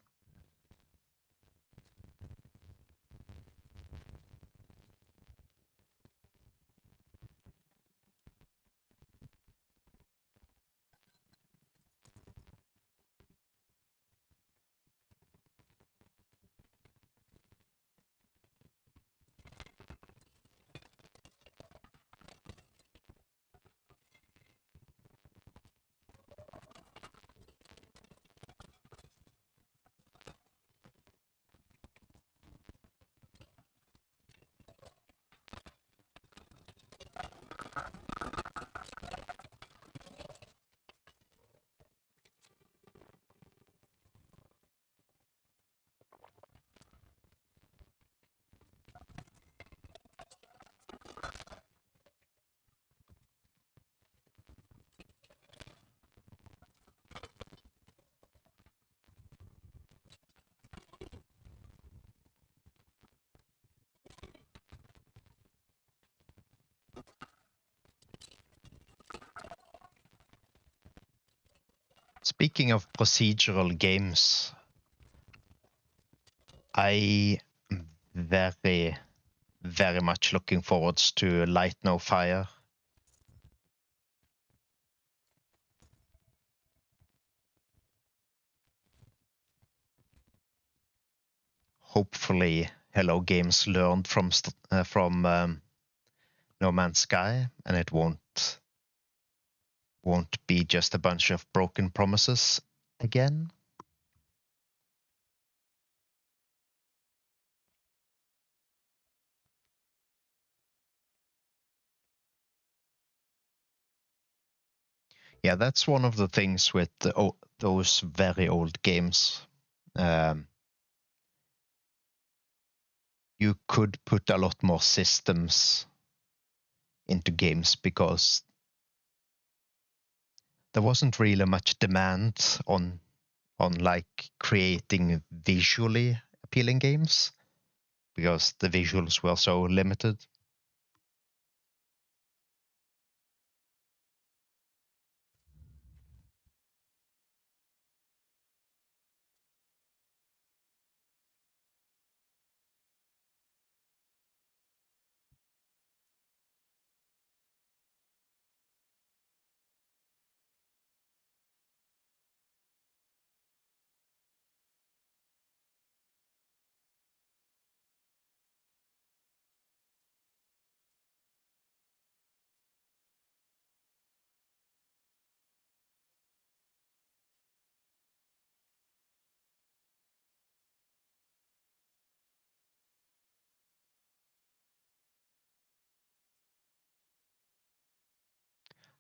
Speaking of procedural games, I am very, very much looking forward to Light No Fire. Hopefully, Hello Games learned from No Man's Sky, and it won't be just a bunch of broken promises again. Yeah, that's one of the things with those very old games. You could put a lot more systems into games because there wasn't really much demand on like creating visually appealing games because the visuals were so limited.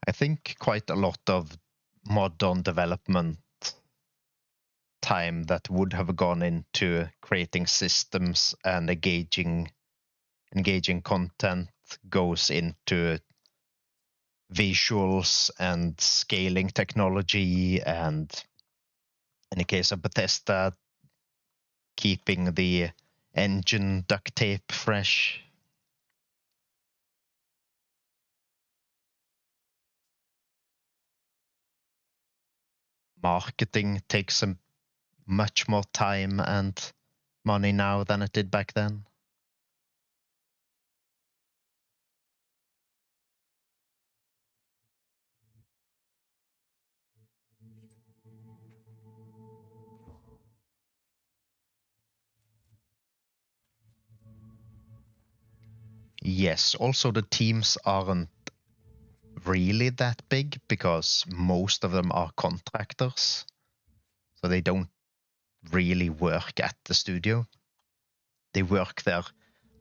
I think quite a lot of modern development time that would have gone into creating systems and engaging content goes into visuals and scaling technology, and in the case of Bethesda, keeping the engine duct tape fresh. Marketing takes much more time and money now than it did back then. Yes, also the teams aren't really that big because most of them are contractors. So they don't really work at the studio. They work there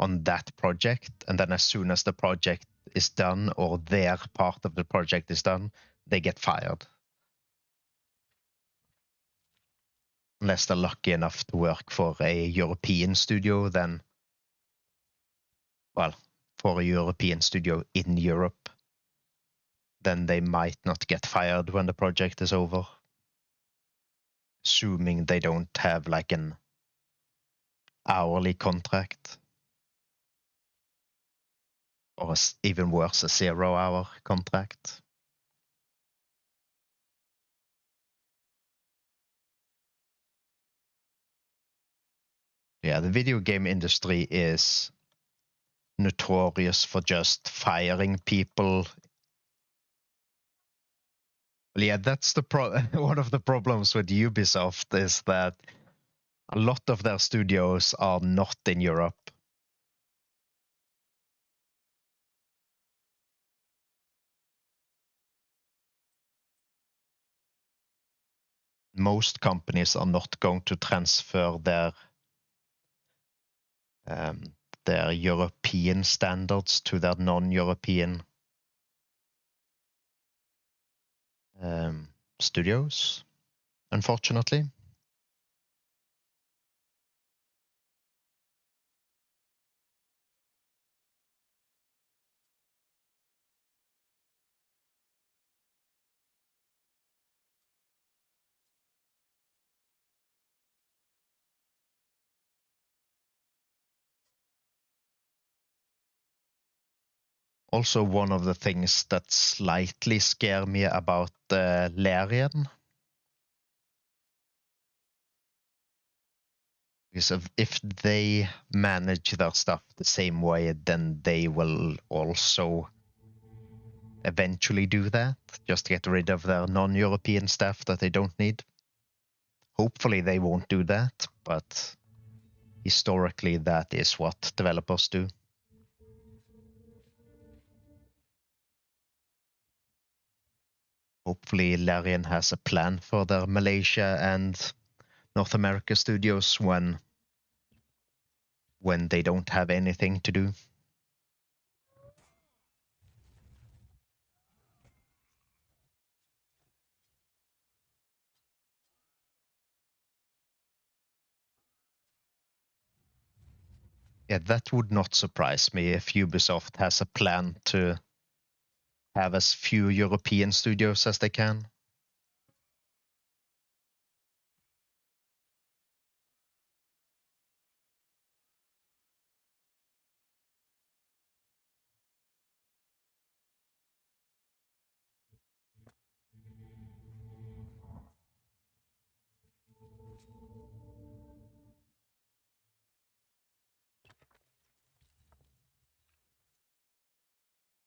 on that project, and then as soon as the project is done or their part of the project is done, they get fired. Unless they're lucky enough to work for a European studio, then, well, for a European studio in Europe, then they might not get fired when the project is over. Assuming they don't have like an hourly contract. Or even worse, a 0-hour contract. Yeah, the video game industry is notorious for just firing people. Well, yeah, that's the one of the problems with Ubisoft is that a lot of their studios are not in Europe. Most companies are not going to transfer their European standards to their non-European studios, unfortunately. Also, one of the things that slightly scare me about Leyawiin is if they manage their stuff the same way, then they will also eventually do that. Just get rid of their non-European staff that they don't need. Hopefully they won't do that, but historically that is what developers do. Hopefully Larian has a plan for their Malaysia and North America studios when they don't have anything to do. Yeah, that would not surprise me if Ubisoft has a plan to have as few European studios as they can.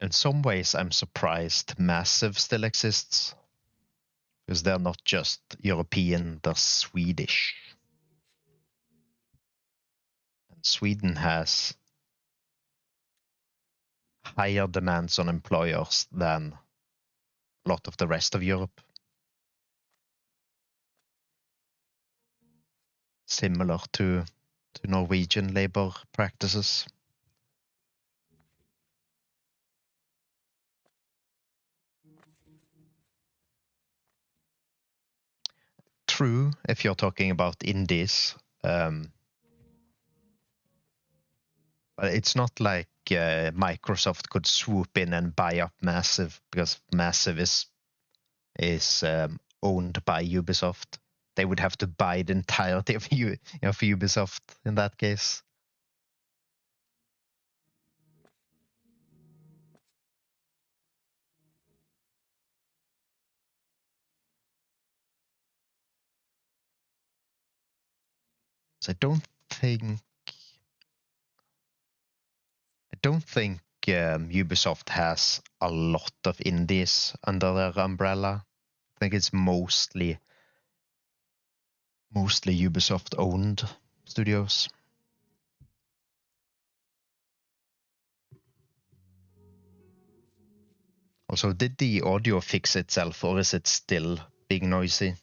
In some ways, I'm surprised Massive still exists, because they're not just European, they're Swedish. And Sweden has higher demands on employers than a lot of the rest of Europe. Similar to Norwegian labor practices. True, if you're talking about indies. But it's not like Microsoft could swoop in and buy up Massive, because Massive is owned by Ubisoft. They would have to buy the entirety of Ubisoft in that case. So I don't think Ubisoft has a lot of indies under their umbrella. I think it's mostly Ubisoft owned studios. Also, did the audio fix itself, or is it still being noisy?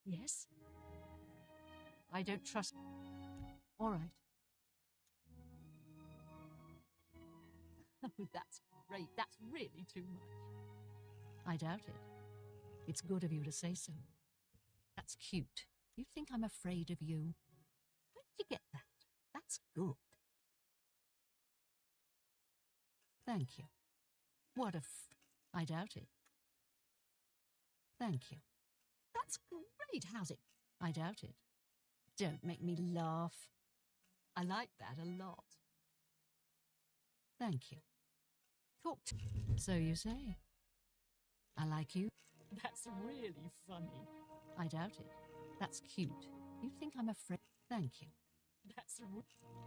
Yes? I don't trust... All right. Oh, that's great. That's really too much. I doubt it. It's good of you to say so. That's cute. You think I'm afraid of you? Where did you get that? That's good. Thank you. What a I doubt it. Thank you. That's great. How's it? I doubt it. Don't make me laugh. I like that a lot. Thank you. Talk to... So you say. I like you. That's really funny. I doubt it. That's cute. You think I'm afraid? Thank you. That's...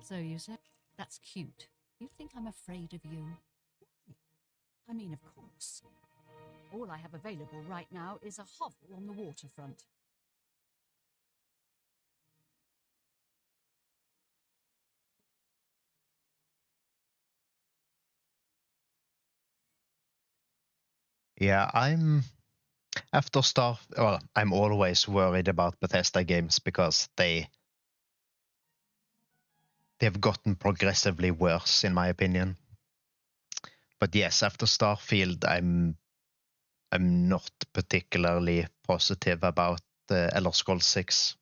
So you say. That's cute. You think I'm afraid of you? Why? I mean, of course. All I have available right now is a hovel on the waterfront. Yeah, I'm always worried about Bethesda games because they've gotten progressively worse, in my opinion. But yes, after Starfield, I'm not particularly positive about Elder Scrolls 6.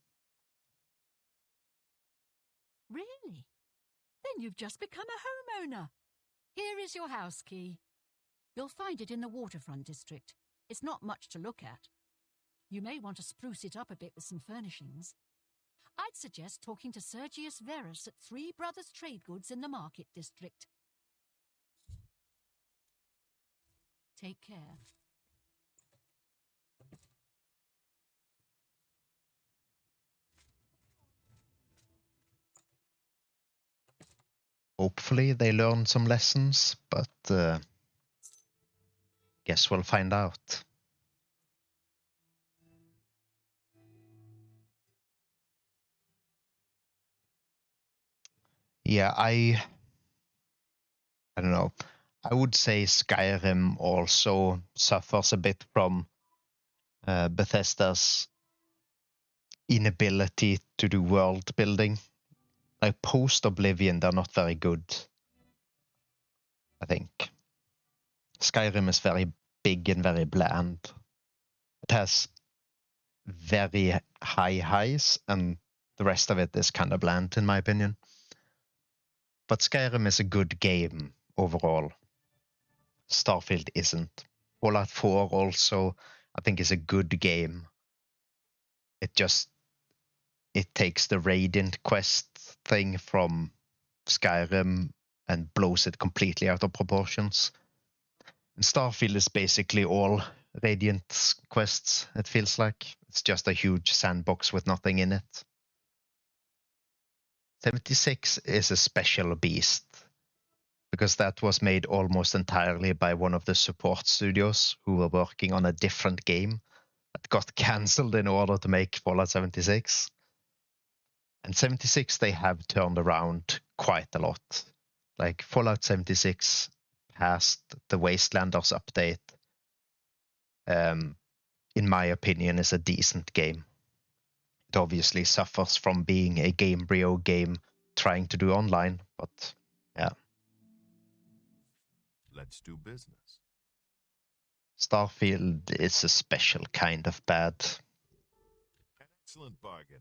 Really? Then you've just become a homeowner. Here is your house key. You'll find it in the waterfront district. It's not much to look at. You may want to spruce it up a bit with some furnishings. I'd suggest talking to Sergius Verus at Three Brothers Trade Goods in the Market District. Take care. hopefully they learn some lessons, but guess we'll find out. Yeah, I don't know. I would say Skyrim also suffers a bit from Bethesda's inability to do world building. Like post Oblivion, they're not very good, I think. Skyrim is very big and very bland. It has very high highs, and the rest of it is kind of bland, in my opinion. But Skyrim is a good game overall. Starfield isn't. Fallout 4 also, I think, is a good game. It takes the Radiant Quest thing from Skyrim and blows it completely out of proportions. And Starfield is basically all Radiant quests, it feels like. It's just a huge sandbox with nothing in it. 76 is a special beast, because that was made almost entirely by one of the support studios who were working on a different game that got cancelled in order to make Fallout 76. And 76 they have turned around quite a lot. Like Fallout 76 passed the Wastelanders update. In my opinion, is a decent game. It obviously suffers from being a Gamebryo game trying to do online, but yeah. Let's do business. Starfield is a special kind of bad. An excellent bargain.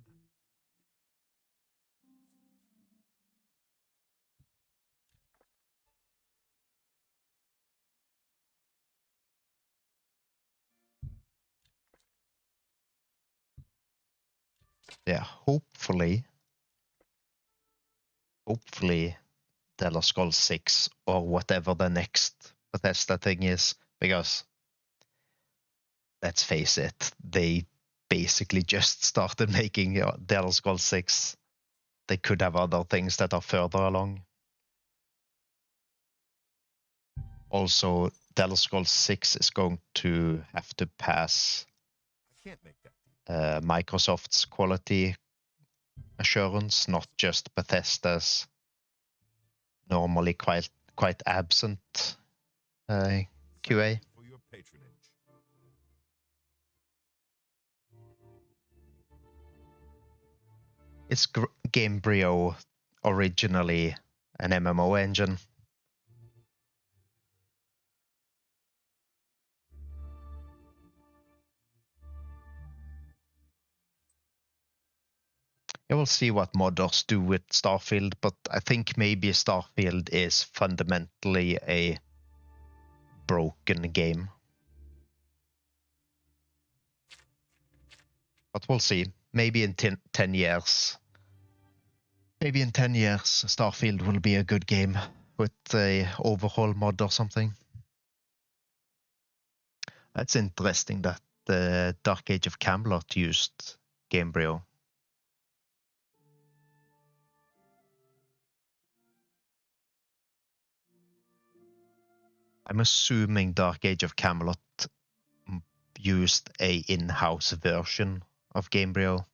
Yeah, hopefully The Elder Scrolls 6 or whatever the next Bethesda thing is, because let's face it, they basically just started making The Elder Scrolls 6. They could have other things that are further along. Also, The Elder Scrolls 6 is going to have to pass I can't make that. Microsoft's quality assurance, not just Bethesda's normally quite absent QA. For your patronage. Is Gamebryo originally an MMO engine? Yeah, we'll see what modders do with Starfield, but I think maybe Starfield is fundamentally a broken game. But we'll see. Maybe in 10 years. Maybe in 10 years, Starfield will be a good game with a overhaul mod or something. That's interesting that the Dark Age of Camelot used Gamebryo. I'm assuming Dark Age of Camelot used a in-house version of Gamebryo,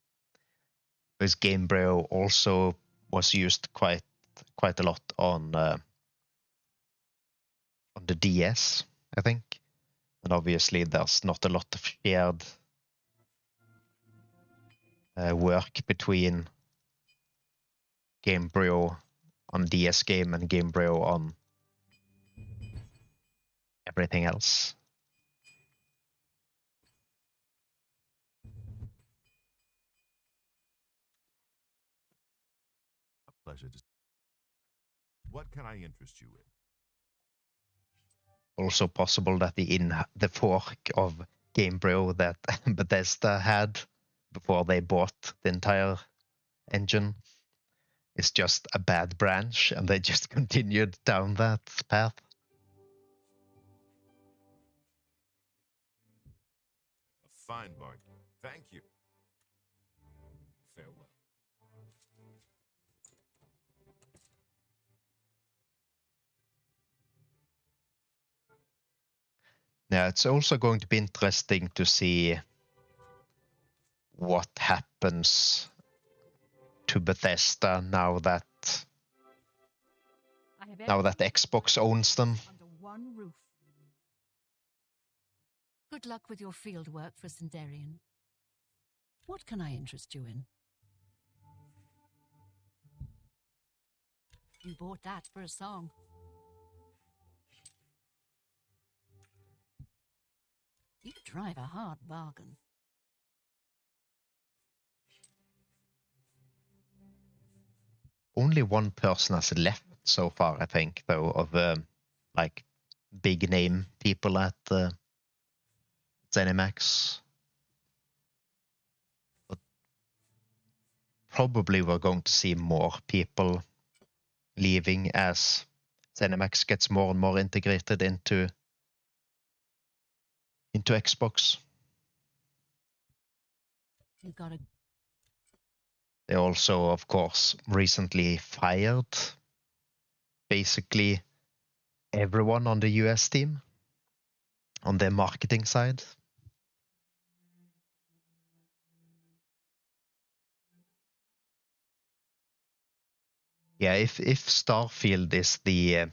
because Gamebryo also was used quite a lot on the DS, I think. And obviously there's not a lot of shared work between Gamebryo on DS game and Gamebryo on everything else. A pleasure to... What can I interest you in? Also possible that the fork of Gamebryo that Bethesda had before they bought the entire engine is just a bad branch, and they just continued down that path. A fine bargain. Thank you. Farewell. Yeah, it's also going to be interesting to see what happens to Bethesda now that Xbox owns them. Under one roof. Good luck with your field work for Sindarian. What can I interest you in? You bought that for a song. You drive a hard bargain. Only one person has left so far, I think, though, of like big name people at ZeniMax. But probably we're going to see more people leaving as ZeniMax gets more and more integrated into Xbox. You got a They also, of course, recently fired basically everyone on the US team on their marketing side. Yeah, if Starfield is the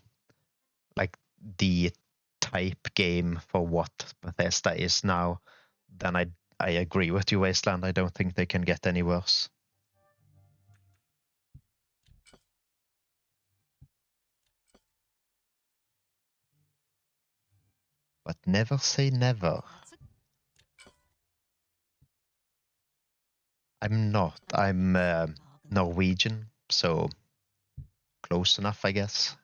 like the type game for what Bethesda is now, then I agree with you, Wasteland. I don't think they can get any worse. But never say never. I'm not. I'm Norwegian, so close enough, I guess.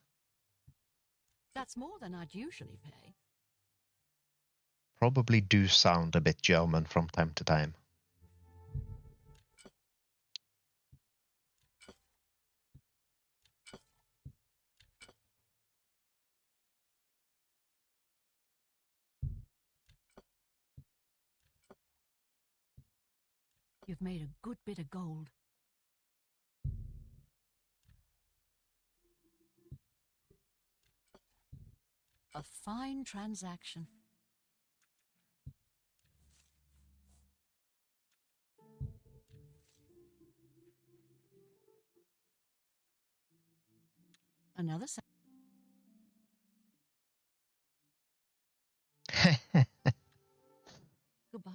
That's more than I'd usually pay. Probably do sound a bit German from time to time. You've made a good bit of gold. A fine transaction. Another Goodbye.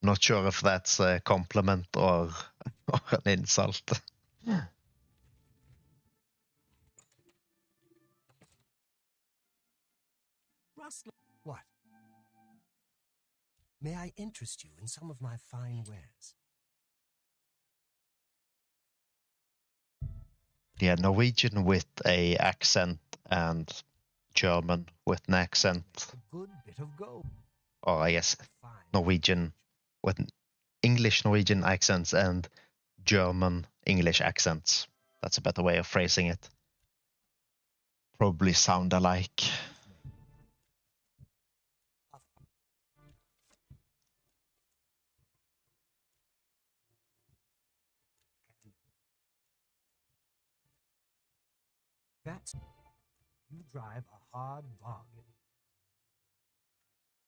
Not sure if that's a compliment or an insult. Rustler. What? May I interest you in some of my fine wares? Yeah, Norwegian with a accent and German with an accent. A good bit of gold. Or I guess Fine. Norwegian with English Norwegian accents and German English accents. That's a better way of phrasing it. Probably sound alike. That's you drive a hard bargain.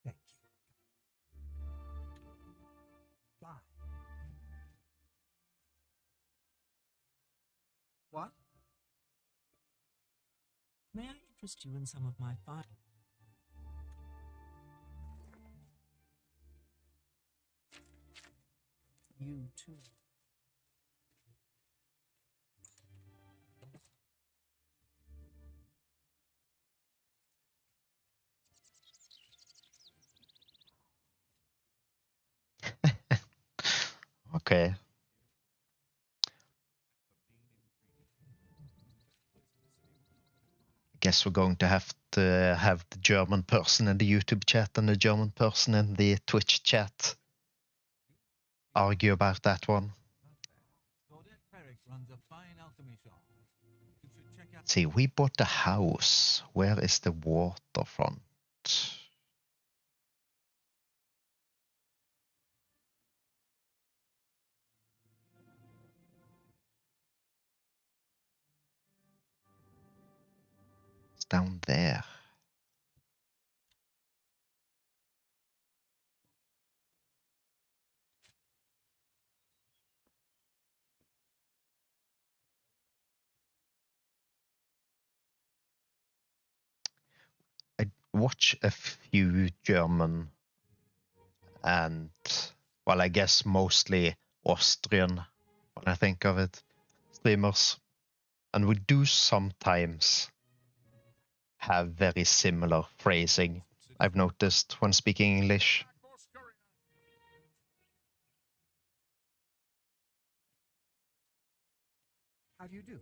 Thank you. Bye. What? May I interest you in some of my fine? You too. Okay. Guess we're going to have the German person in the YouTube chat and the German person in the Twitch chat argue about that one. Let's see, we bought a house. Where is the waterfront? It's down there. watch a few German and, well, I guess mostly Austrian, when I think of it, streamers. And we do sometimes have very similar phrasing, I've noticed, when speaking English. How do you do?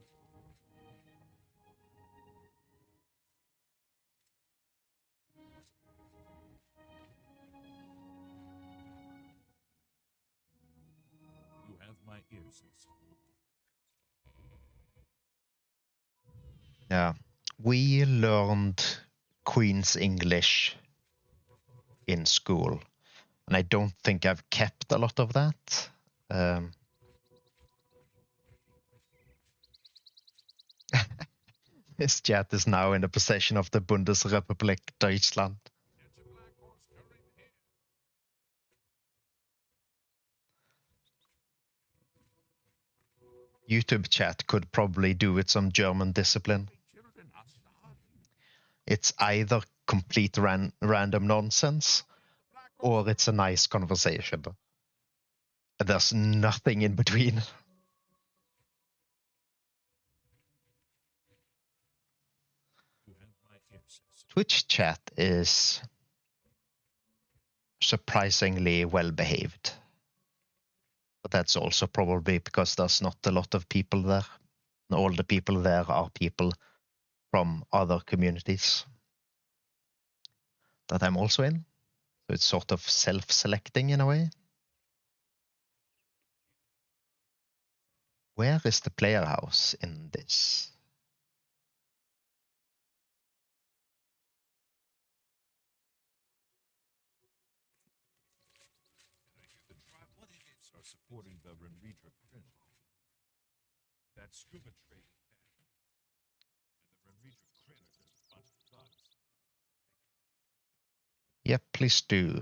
You have my ears. Yeah. We learned Queen's English in school, and I don't think I've kept a lot of that. His chat is now in the possession of the Bundesrepublik Deutschland. YouTube chat could probably do with some German discipline. It's either complete random nonsense, or it's a nice conversation. There's nothing in between. Twitch chat is surprisingly well behaved. But that's also probably because there's not a lot of people there. All the people there are people from other communities that I'm also in. So it's sort of self-selecting in a way. Where is the player house in this? The tribal are supporting the Renreader Print. That scuba trading pattern. And the Renreader Print are just a bunch of thugs. Yep, please do.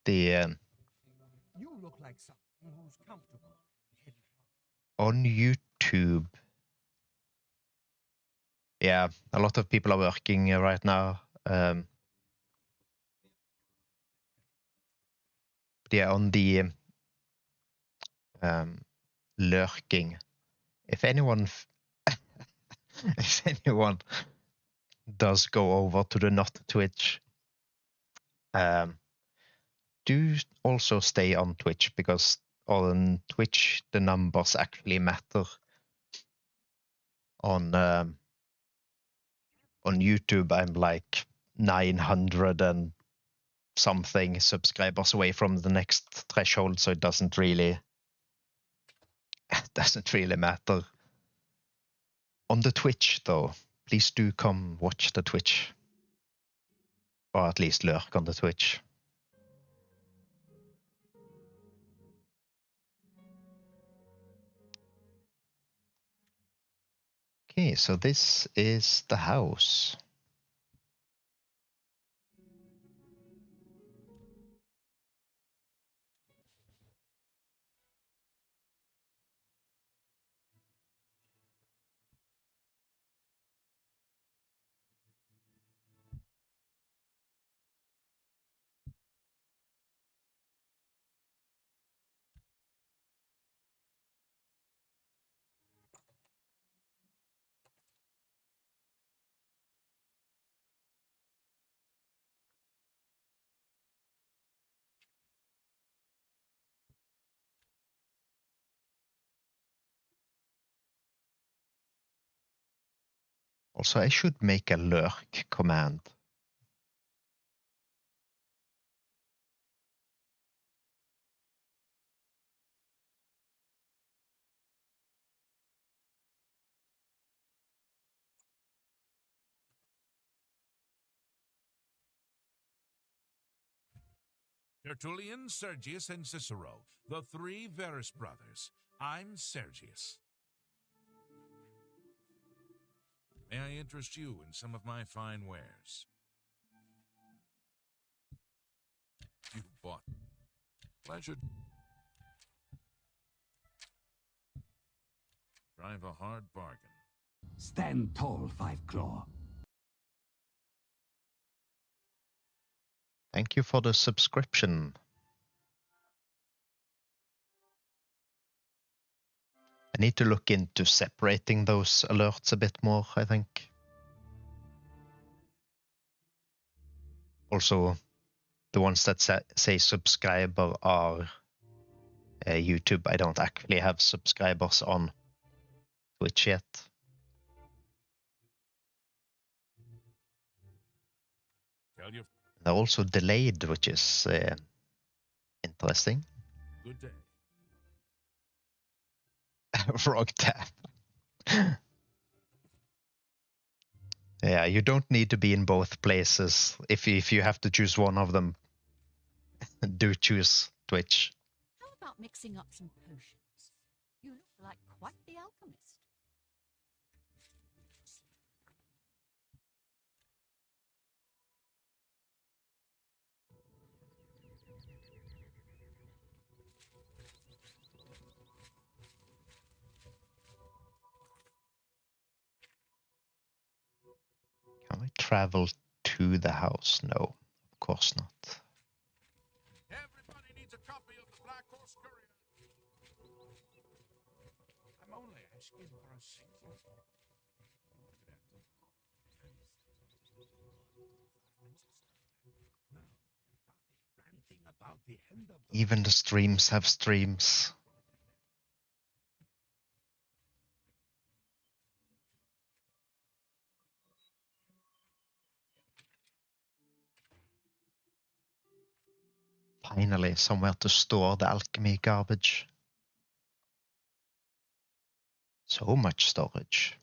You look like someone who's comfortable. On YouTube, yeah, a lot of people are working right now. Yeah, on the lurking. If anyone does go over to the not Twitch, do also stay on Twitch, because on Twitch the numbers actually matter. On YouTube, I'm like 900 and something subscribers away from the next threshold, so it doesn't really matter. On the Twitch, though, please do come watch the Twitch, or at least lurk on the Twitch. Okay, so this is the house. Also, I should make a lurk command. Tertullian, Sergius, and Cicero, the three Verus brothers. I'm Sergius. May I interest you in some of my fine wares? You bought. Pleasure. Drive a hard bargain. Stand tall, Five Claw. Thank you for the subscription. I need to look into separating those alerts a bit more, I think. Also, the ones that say subscriber are YouTube. I don't actually have subscribers on Twitch yet. Tell your They're also delayed, which is interesting. good day. Wrong tab. Yeah, you don't need to be in both places. If you have to choose one of them, do choose Twitch. How about mixing up some potions? You look like quite the alchemist. Can we travel to the house? No, of course not. Everybody needs a copy of the Black Horse Courier. I'm only asking for a single. Ranting about the end of Even the streams have streams. Finally, somewhere to store the alchemy garbage. So much storage.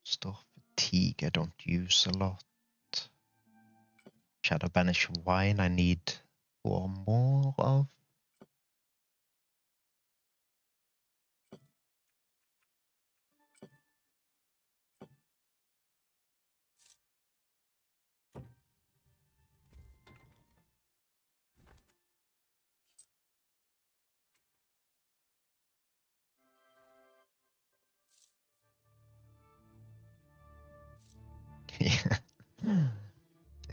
Store fatigue I don't use a lot. Shadow banish wine I need 4 more of.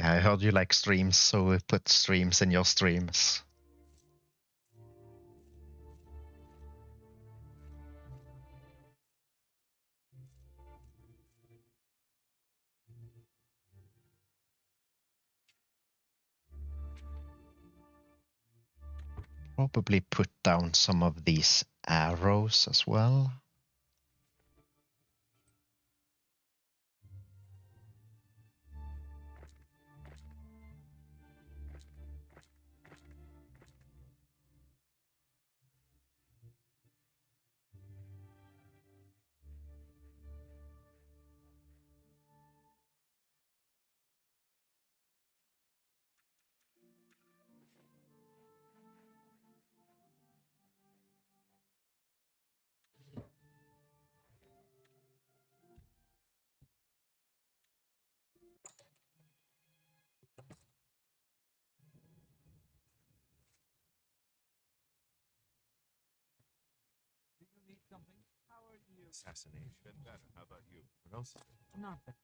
Yeah, I heard you like streams, so we put streams in your streams. Probably put down some of these arrows as well. Do you need something? How are you? Assassination. Been better. How about you? What else? Not that.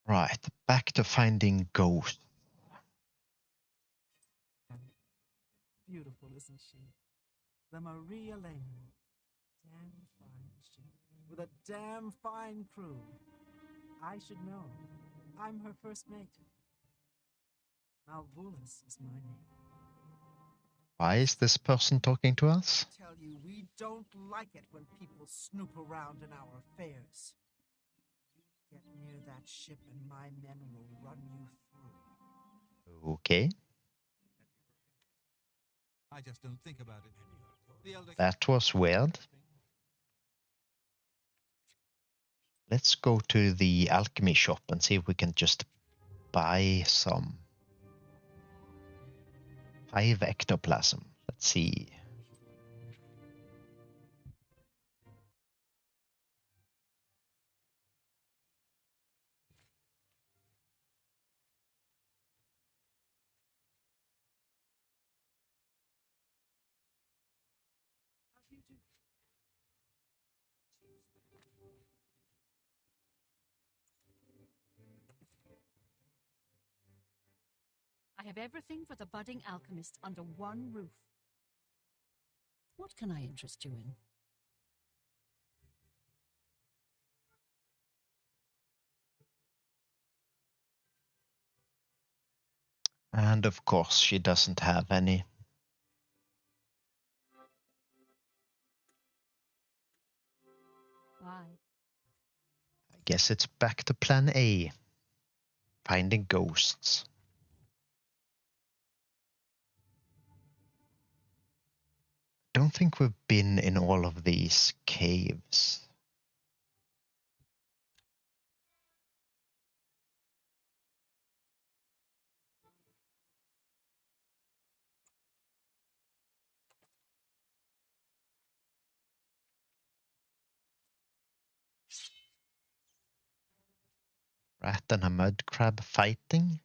Right, back to finding ghosts. Beautiful, isn't she? The Maria Leyawiin. Damn fine ship. With a damn fine crew. I should know. I'm her first mate. Malvolus is my name. Why is this person talking to us? I tell you, we don't like it when people snoop around in our affairs. You get near that ship and my men will run you through. Okay, I just don't think about it. The elder that was weird. Let's go to the alchemy shop and see if we can just buy some 5 ectoplasm. Let's see. I have everything for the budding alchemist under one roof. What can I interest you in? And of course, she doesn't have any. Why? I guess it's back to plan A. Finding ghosts. Don't think we've been in all of these caves. Rat and a mud crab fighting?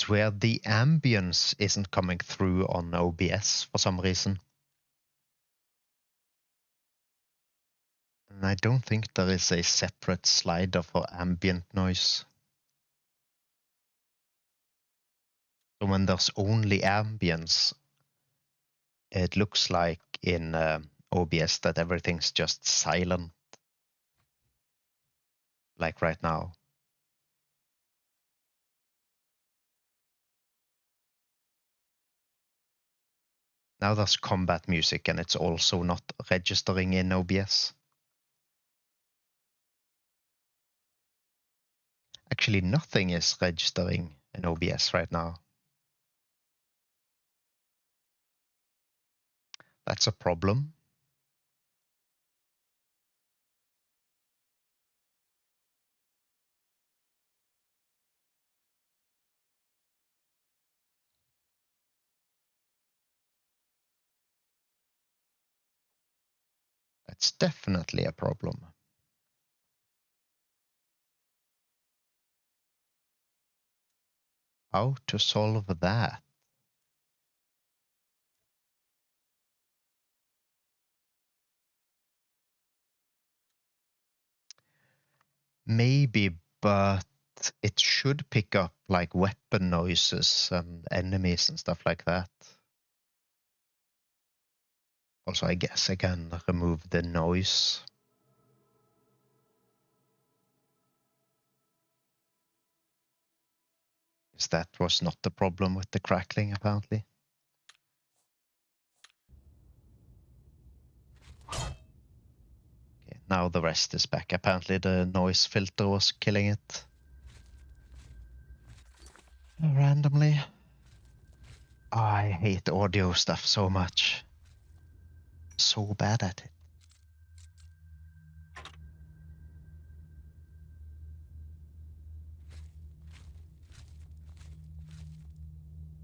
It's where the ambience isn't coming through on OBS for some reason. And I don't think there is a separate slider for ambient noise. So when there's only ambience, it looks like in OBS that everything's just silent. Like right now. Now there's combat music and it's also not registering in OBS. Actually, nothing is registering in OBS right now. That's a problem. That's definitely a problem. How to solve that? Maybe, but it should pick up like weapon noises and enemies and stuff like that. Also, I guess I can remove the noise. That was not the problem with the crackling, apparently. Now the rest is back. Apparently the noise filter was killing it. Randomly. I hate audio stuff so much. So bad at it.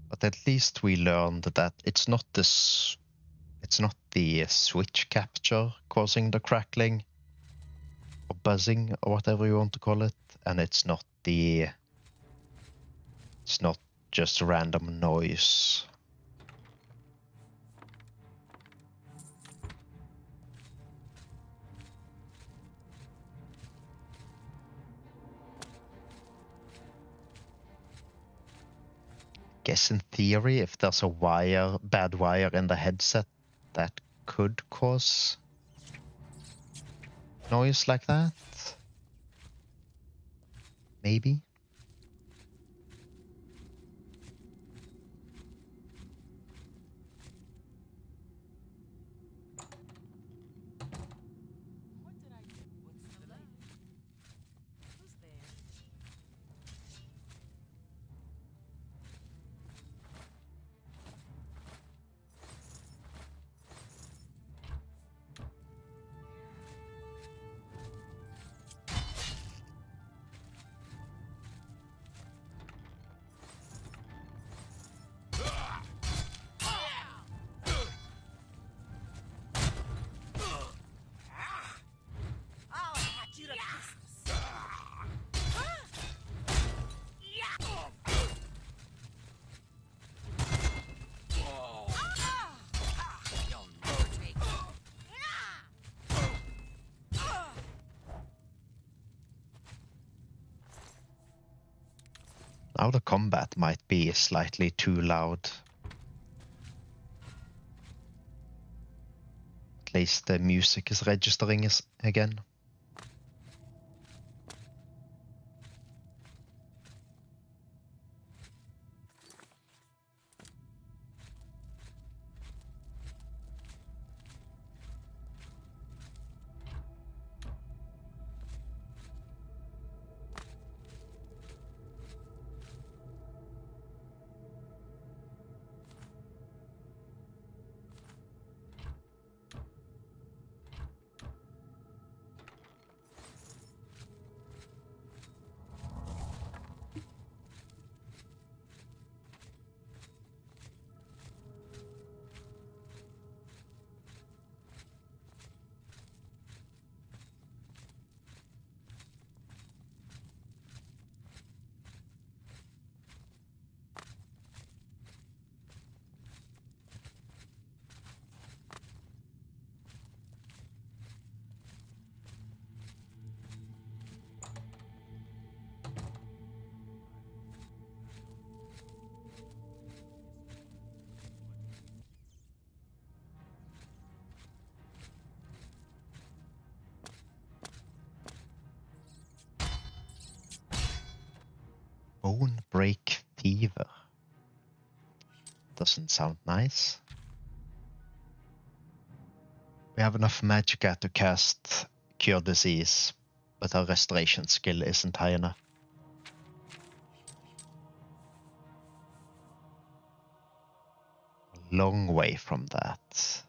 But at least we learned that it's not the switch capture causing the crackling or buzzing or whatever you want to call it, and it's not just random noise. Guess in theory, if there's a bad wire in the headset, that could cause noise like that. Maybe. Now the combat might be slightly too loud. At least the music is registering again. Bone break fever. Doesn't sound nice. We have enough magicka to cast Cure Disease, but our restoration skill isn't high enough. A long way from that.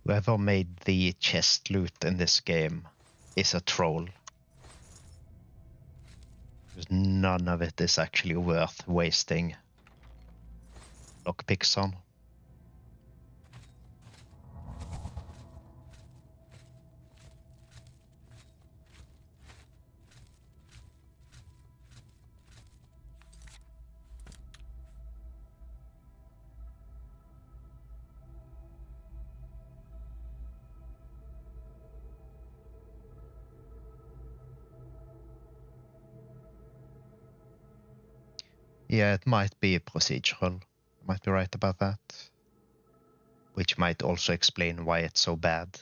Whoever made the chest loot in this game is a troll. Because none of it is actually worth wasting lockpicks on. Yeah, it might be procedural. I might be right about that. Which might also explain why it's so bad.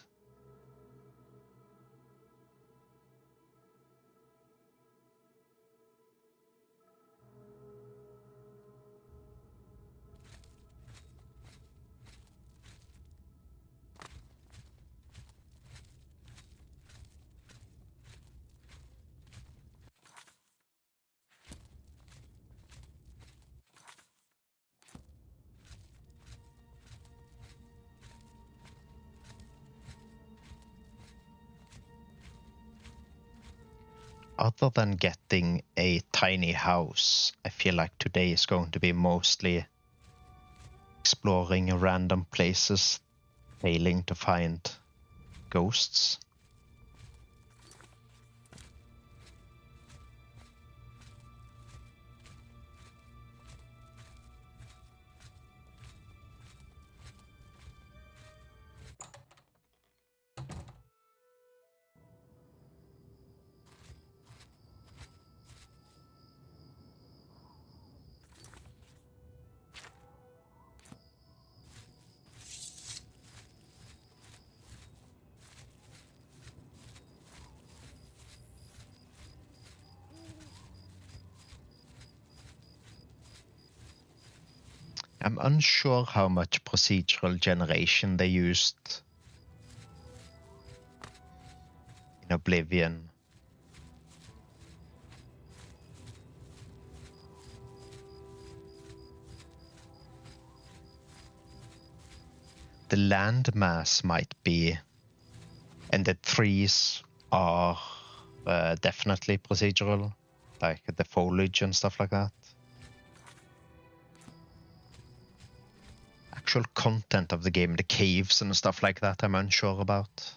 Other than getting a tiny house, I feel like today is going to be mostly exploring random places, failing to find ghosts. I'm unsure how much procedural generation they used in Oblivion. The landmass might be, and the trees are definitely procedural, like the foliage and stuff like that. Actual content of the game, the caves and stuff like that, I'm unsure about.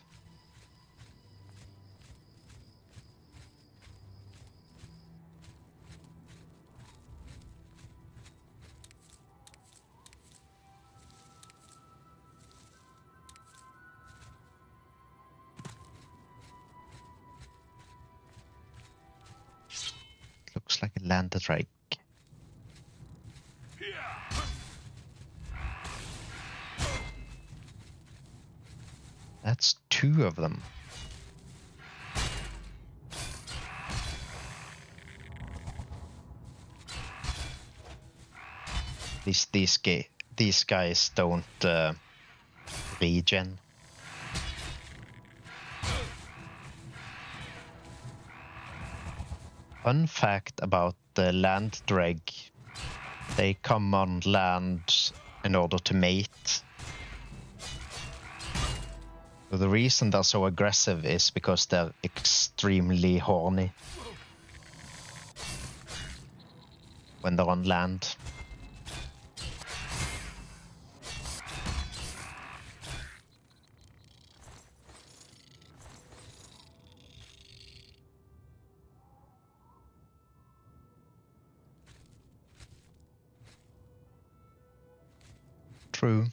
Looks like a land drake. That's two of them. These guys don't regen. Fun fact about the land drag: they come on land in order to mate. So the reason they're so aggressive is because they're extremely horny when they're on land. True.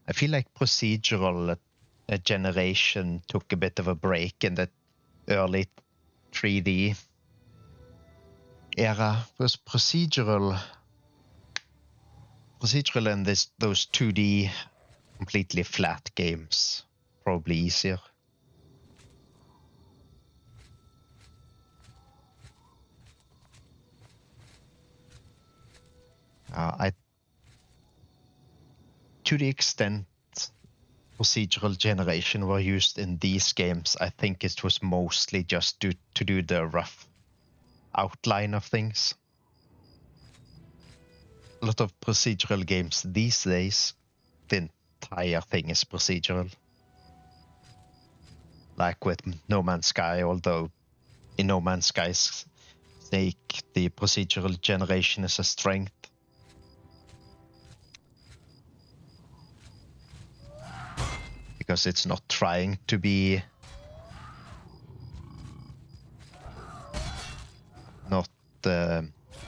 I feel like procedural generation took a bit of a break in the early 3D era. Because procedural and those 2D completely flat games probably easier. To the extent procedural generation were used in these games, I think it was mostly just to do the rough outline of things. A lot of procedural games these days, the entire thing is procedural. Like with No Man's Sky, although in No Man's Sky's sake, the procedural generation is a strength. Because it's not trying to be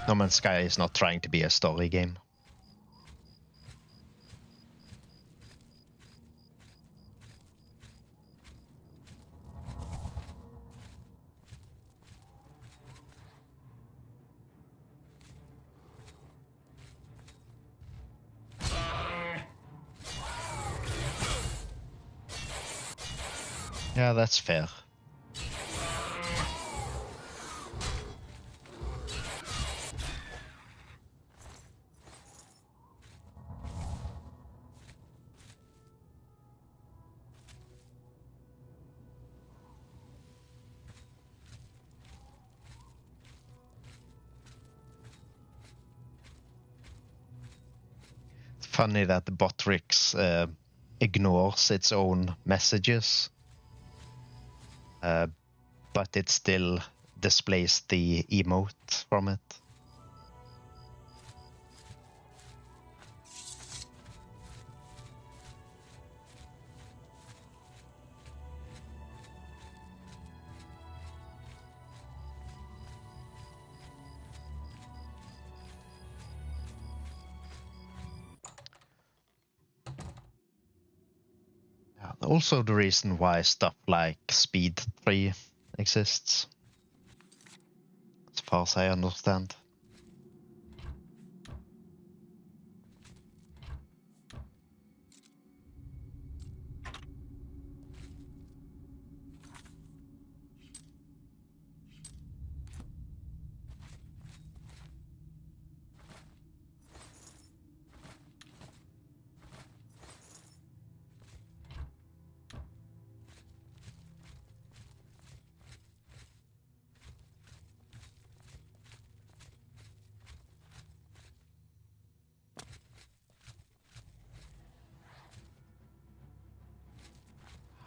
No Man's Sky is not trying to be a story game. Yeah, that's fair. Funny that the Botrix ignores its own messages, but it still displays the emote from it. Also the reason why stuff like Speed 3 exists, as far as I understand.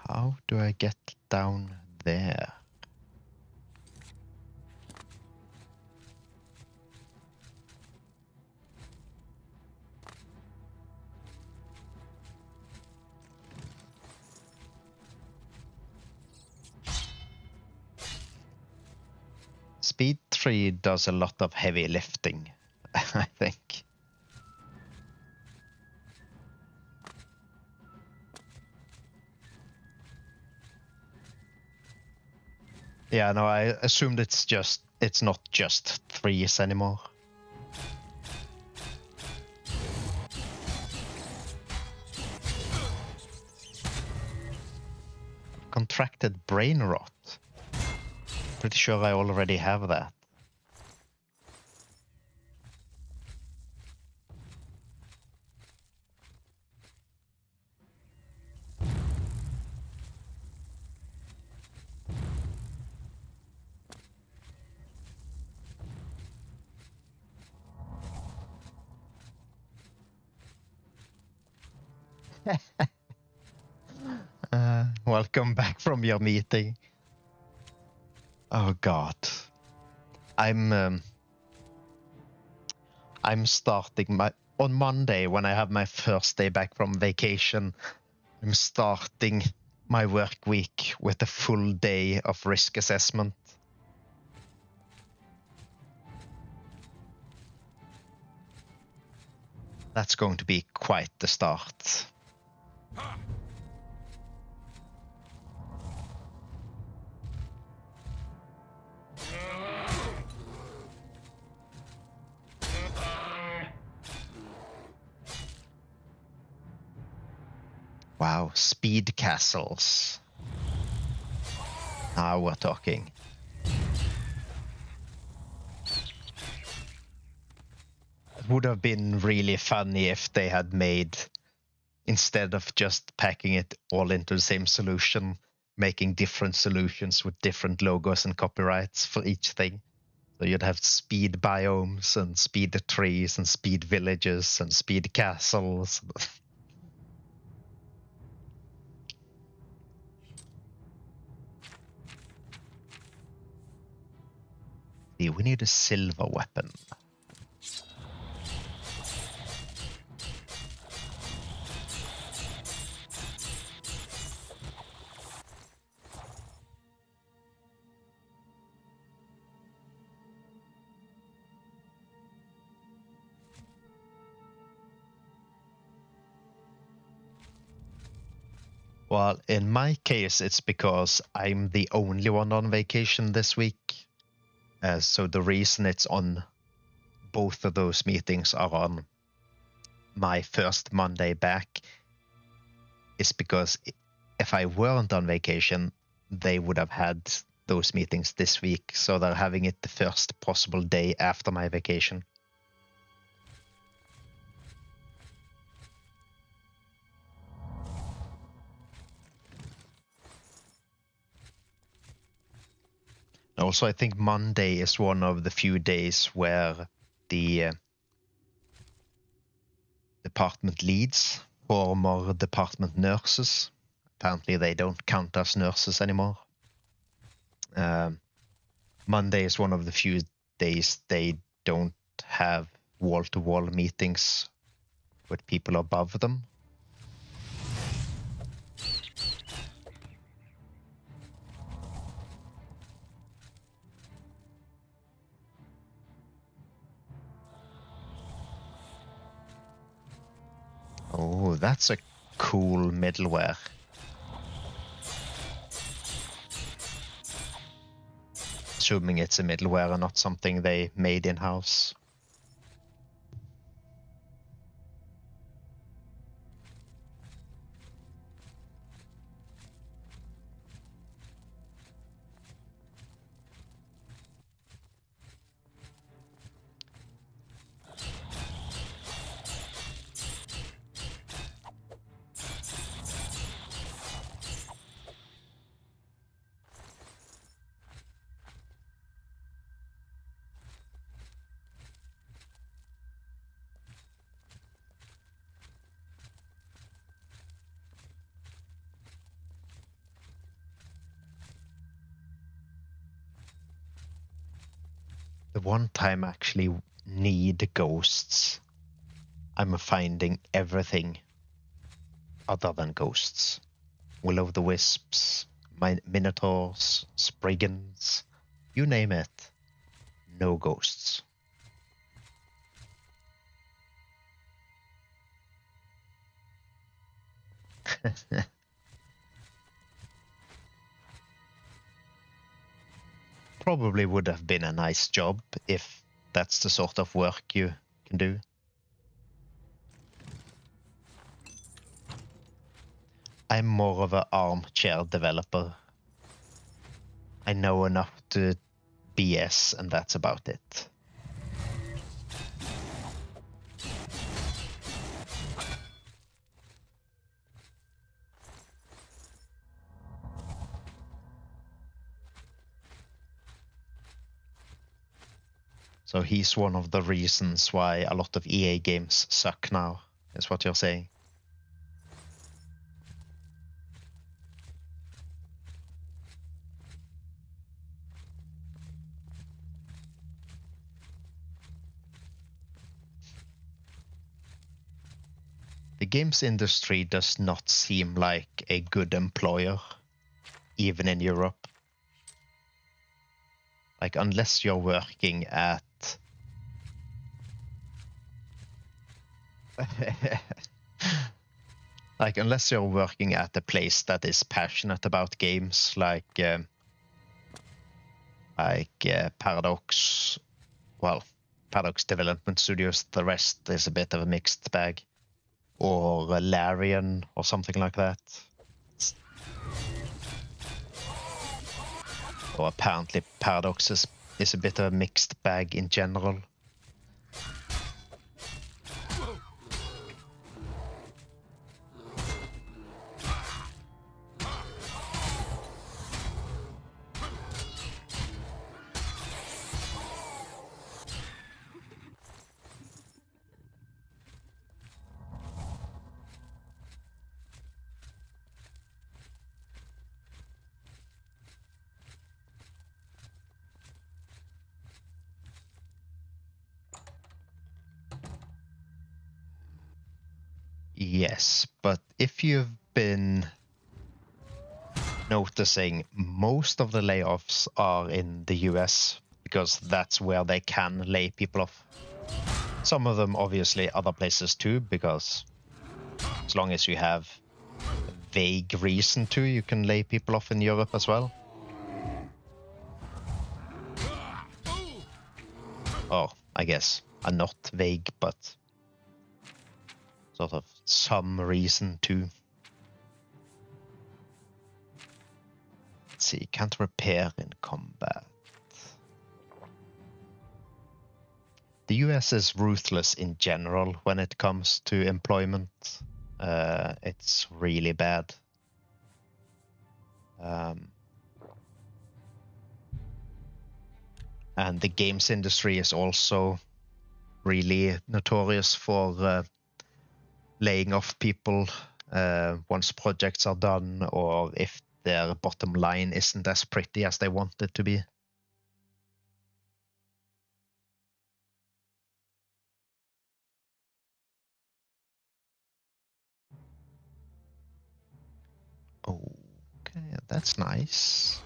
How do I get down there? Speed 3 does a lot of heavy lifting, I think. Yeah, no, I assumed it's not just threes anymore. Contracted brain rot. Pretty sure I already have that. Welcome back from your meeting. Oh God, I'm starting on Monday when I have my first day back from vacation. I'm starting my work week with a full day of risk assessment. That's going to be quite the start. Wow, speed castles. Now we're talking. It would have been really funny if they had made instead of just packing it all into the same solution, making different solutions with different logos and copyrights for each thing. So you'd have speed biomes and speed trees and speed villages and speed castles. See, we need a silver weapon. Well, in my case, it's because I'm the only one on vacation this week. So the reason it's on both of those meetings are on my first Monday back is because if I weren't on vacation, they would have had those meetings this week. So they're having it the first possible day after my vacation. Also, I think Monday is one of the few days where the department leads, former department nurses, apparently they don't count as nurses anymore. Monday is one of the few days they don't have wall-to-wall meetings with people above them. Oh, that's a cool middleware. Assuming it's a middleware and not something they made in-house. The one time I actually need ghosts, I'm finding everything other than ghosts. Will-o'-the-wisps, minotaurs, spriggans, you name it. No ghosts. Probably would have been a nice job if that's the sort of work you can do. I'm more of an armchair developer. I know enough to BS and that's about it. So he's one of the reasons why a lot of EA games suck now, is what you're saying. The games industry does not seem like a good employer, even in Europe. Like, unless you're working at like, unless you're working at a place that is passionate about games, like Paradox, well, Paradox Development Studios, the rest is a bit of a mixed bag. Or Leyawiin, or something like that. Or apparently Paradox is a bit of a mixed bag in general. Yes, but if you've been noticing, most of the layoffs are in the US because that's where they can lay people off. Some of them, obviously, other places too, because as long as you have a vague reason to, you can lay people off in Europe as well. Or, I guess, not vague, but sort of some reason to. Let's see, can't repair in combat. The US is ruthless in general when it comes to employment. It's really bad. And the games industry is also really notorious for laying off people once projects are done, or if their bottom line isn't as pretty as they want it to be. Okay, that's nice.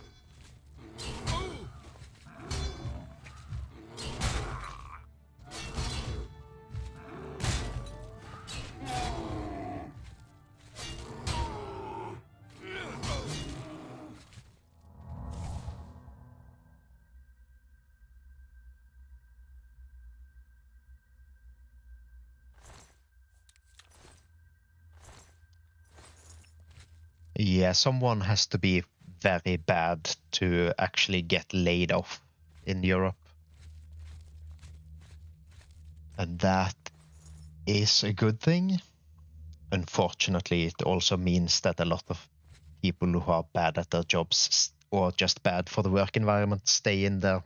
Yeah, someone has to be very bad to actually get laid off in Europe. And that is a good thing. Unfortunately, it also means that a lot of people who are bad at their jobs or just bad for the work environment stay in their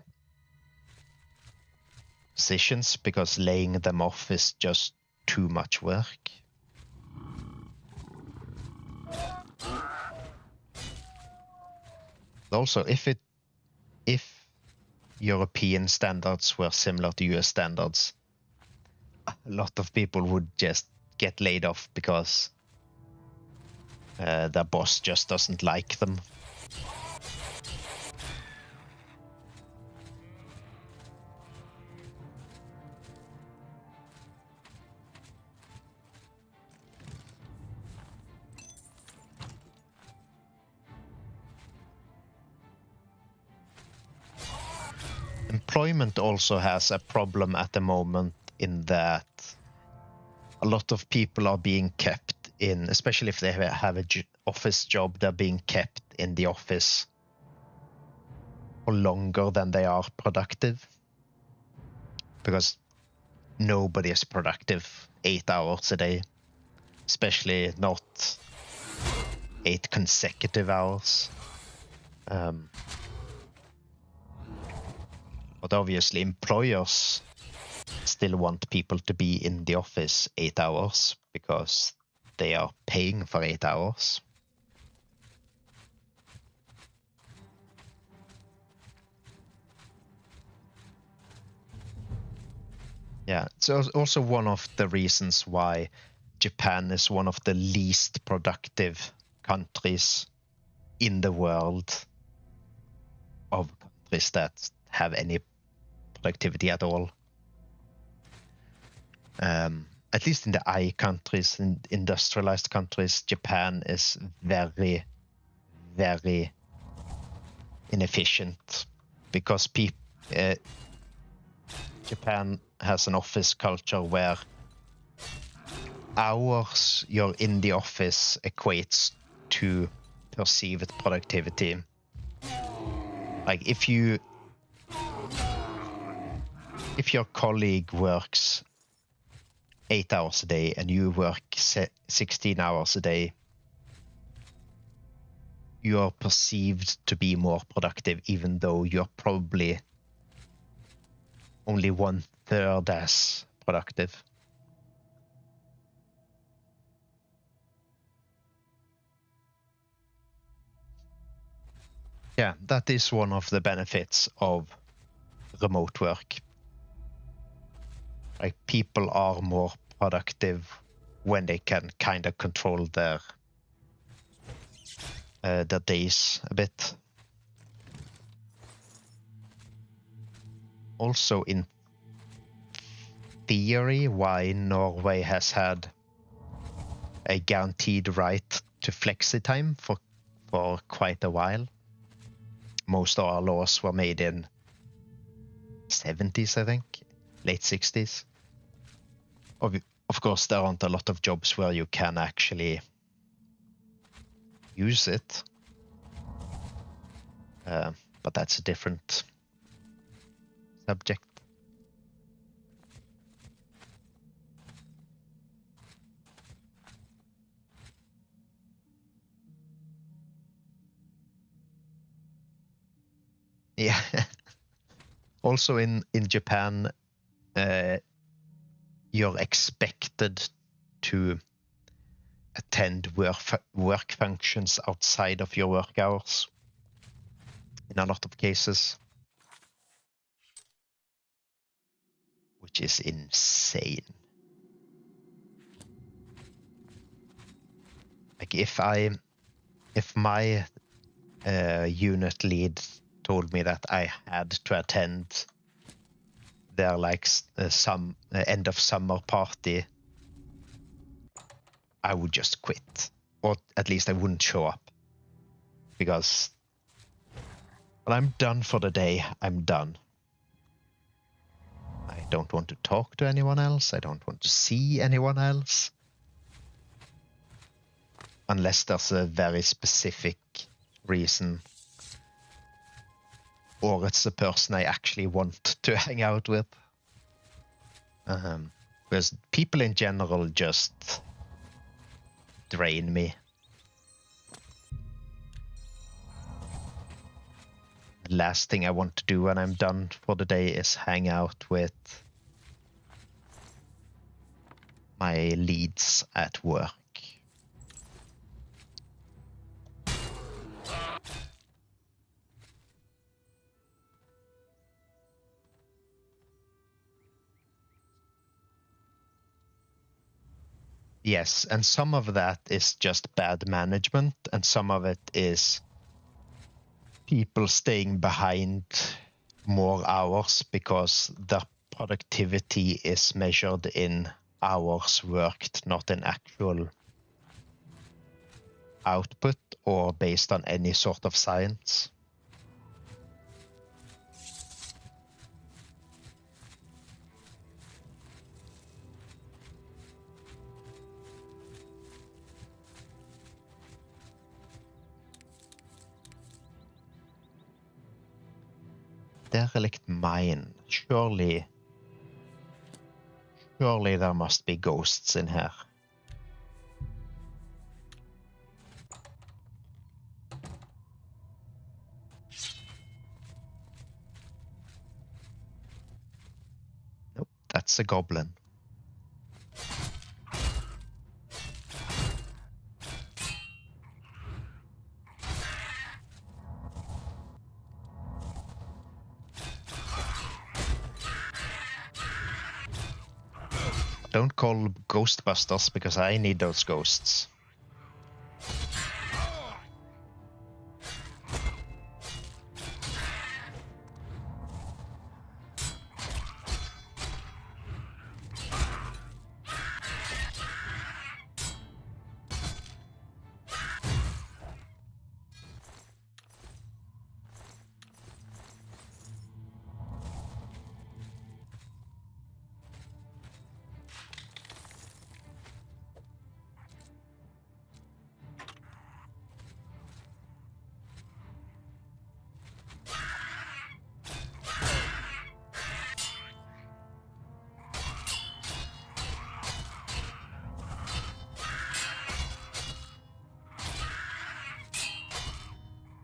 positions because laying them off is just too much work. Also, if European standards were similar to US standards, a lot of people would just get laid off because their boss just doesn't like them. Employment also has a problem at the moment in that a lot of people are being kept in, especially if they have an office job, they're being kept in the office for longer than they are productive. Because nobody is productive 8 hours a day, especially not 8 consecutive hours. But obviously employers still want people to be in the office 8 hours because they are paying for 8 hours. Yeah, it's also one of the reasons why Japan is one of the least productive countries in the world of countries that have any productivity at all. At least in the I countries, in industrialized countries, Japan is very, very inefficient because Japan has an office culture where hours you're in the office equates to perceived productivity. Like if your colleague works 8 hours a day and you work 16 hours a day, you are perceived to be more productive, even though you're probably only 1/3 as productive. Yeah, that is one of the benefits of remote work. Like people are more productive when they can kind of control their days a bit. Also, in theory, why Norway has had a guaranteed right to flexi time for quite a while. Most of our laws were made in 70s, I think, late 60s. Of course, there aren't a lot of jobs where you can actually use it. But that's a different subject. Yeah. Also in Japan, you're expected to attend work functions outside of your work hours in a lot of cases, which is insane. Like if my unit lead told me that I had to attend their some end of summer party, I would just quit, or at least I wouldn't show up, because when I'm done for the day, I'm done. I don't want to talk to anyone else. I don't want to see anyone else. Unless there's a very specific reason, or it's the person I actually want to hang out with. Because people in general just drain me. The last thing I want to do when I'm done for the day is hang out with my leads at work. Yes, and some of that is just bad management, and some of it is people staying behind more hours because their productivity is measured in hours worked, not in actual output or based on any sort of science. Derelict mine. Surely there must be ghosts in here. Nope, that's a goblin. Don't call Ghostbusters, because I need those ghosts.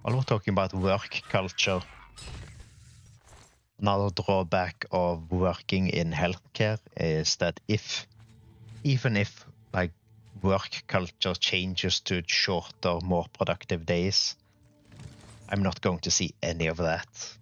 While we're talking about work culture, another drawback of working in healthcare is that even if like work culture changes to shorter, more productive days, I'm not going to see any of that.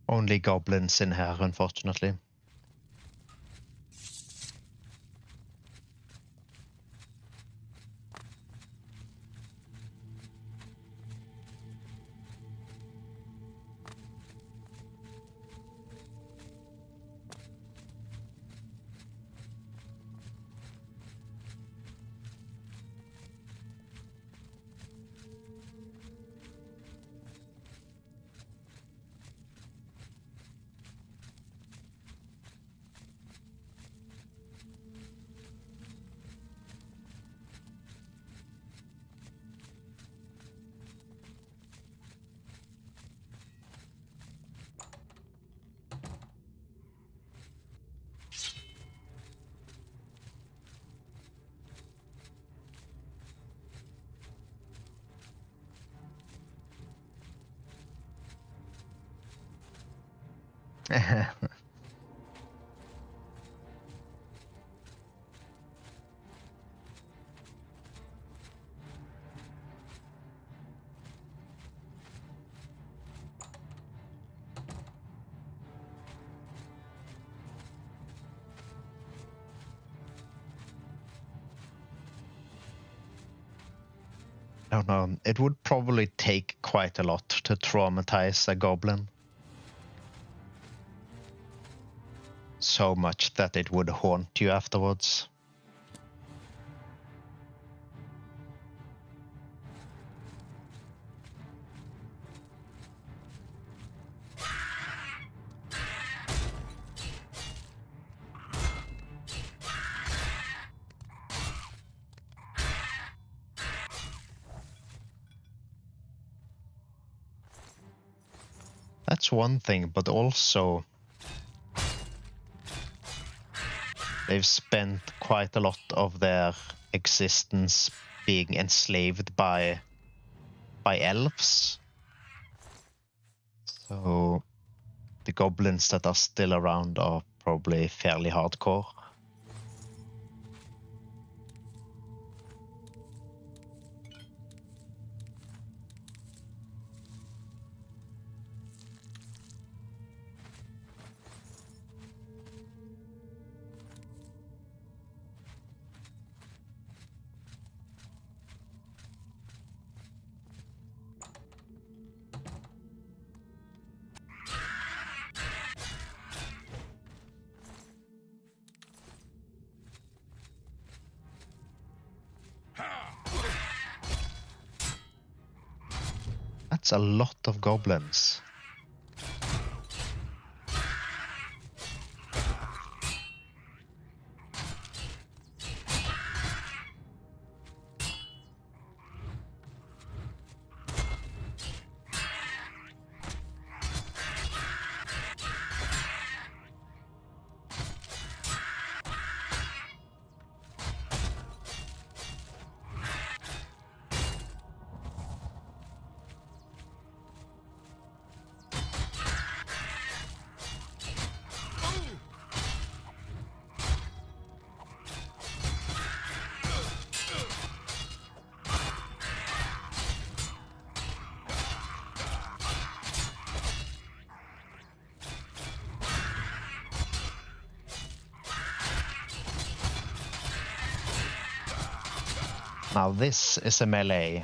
Only goblins in here, unfortunately. I don't know. It would probably take quite a lot to traumatize a goblin. So much that it would haunt you afterwards. That's one thing, but also they've spent quite a lot of their existence being enslaved by elves. So the goblins that are still around are probably fairly hardcore. That's a lot of goblins. Now this is a melee.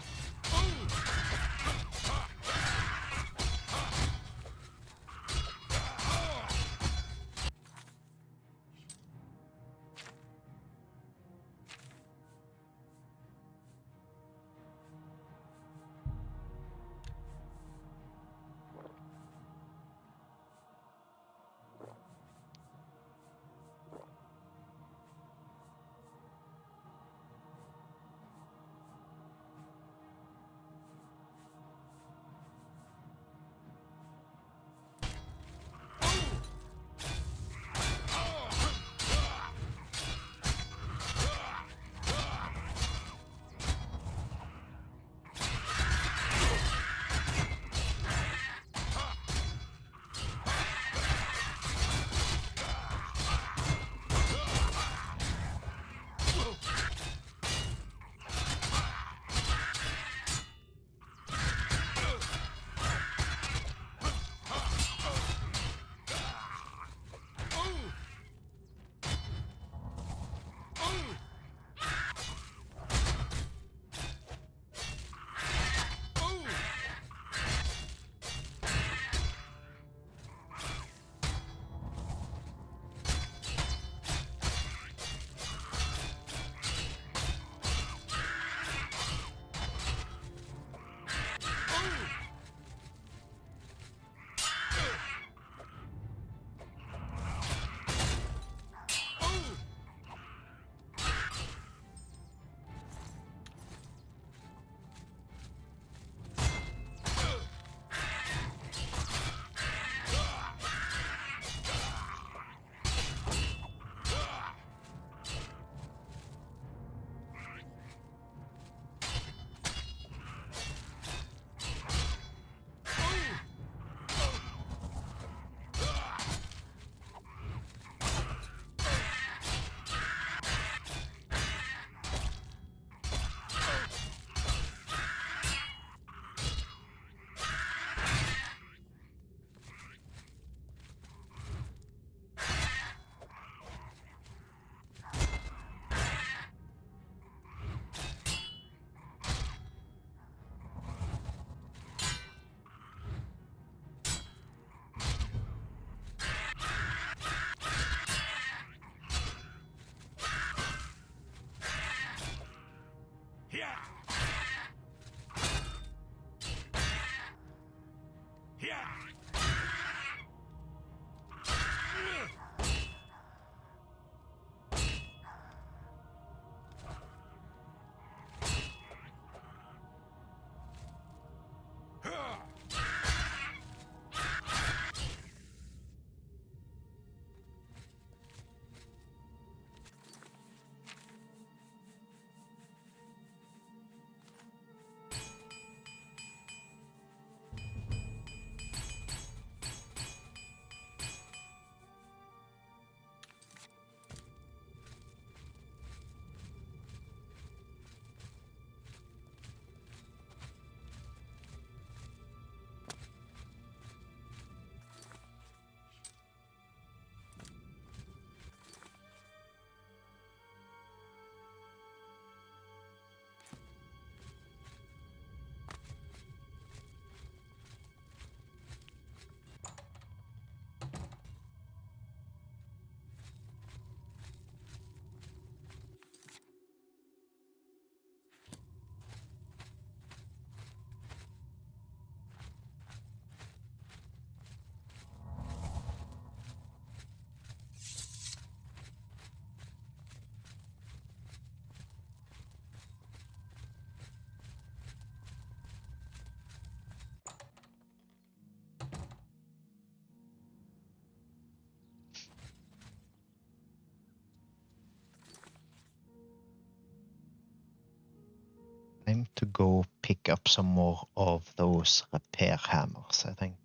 go pick up some more of those repair hammers, I think.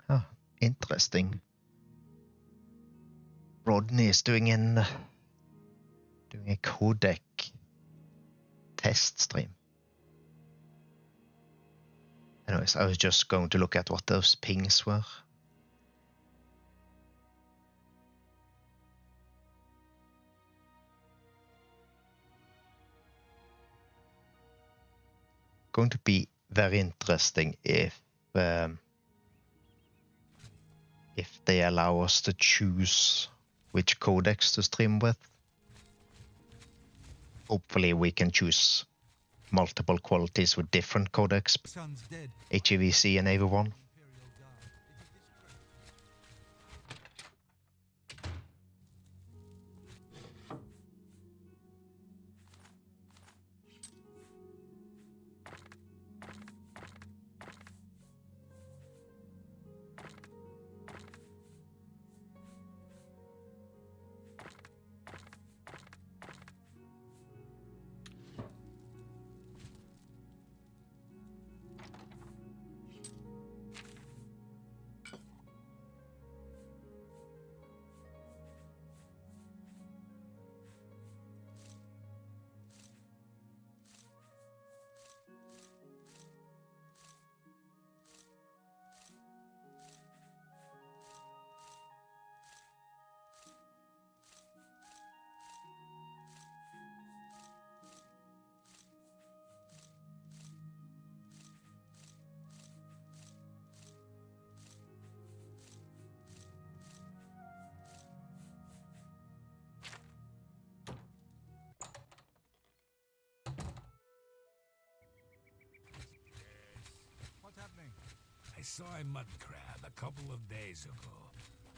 Oh, interesting. Rodney is doing a codec test stream. Anyways, I was just going to look at what those pings were. Going to be very interesting if they allow us to choose which codecs to stream with. Hopefully we can choose multiple qualities with different codecs, Son's dead. HEVC and AV1. Imperial Guard. What's happening? I saw a mud crab a couple of days ago.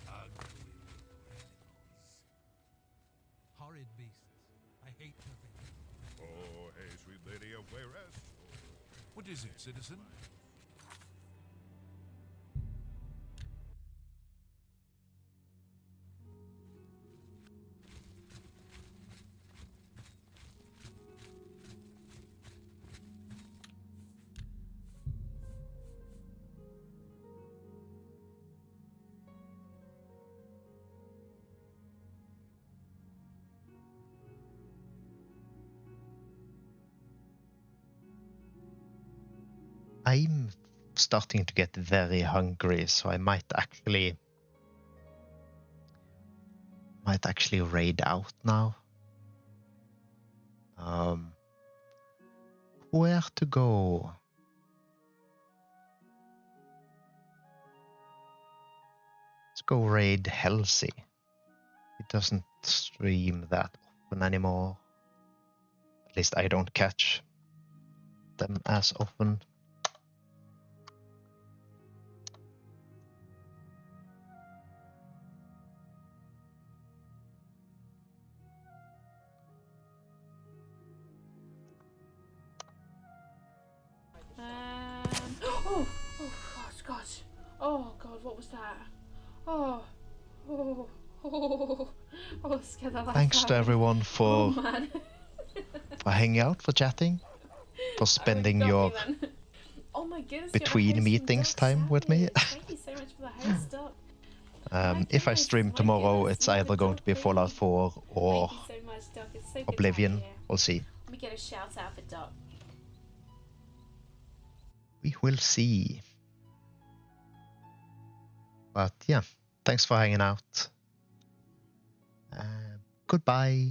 Ugly animals. Horrid beasts. I hate nothing. Oh, hey, sweet lady of Wayrest. What is it, citizen? I'm starting to get very hungry, so I might actually raid out now. Where to go? Let's go raid Halsey. It doesn't stream that often anymore. At least I don't catch them as often. Oh, God. Oh, God, what was that? Oh, scared the life Thanks out to of me. everyone for Oh, man. hanging out, for chatting, for spending your Oh my goodness, between meetings time with me. Thank you so much for the host up. If I stream tomorrow, it's either going to be Fallout 4 or Thank you so much, Doc. It's so good to have you Oblivion. here. We'll see. Let me get a shout out for Doc. We will see. But yeah, thanks for hanging out. Goodbye.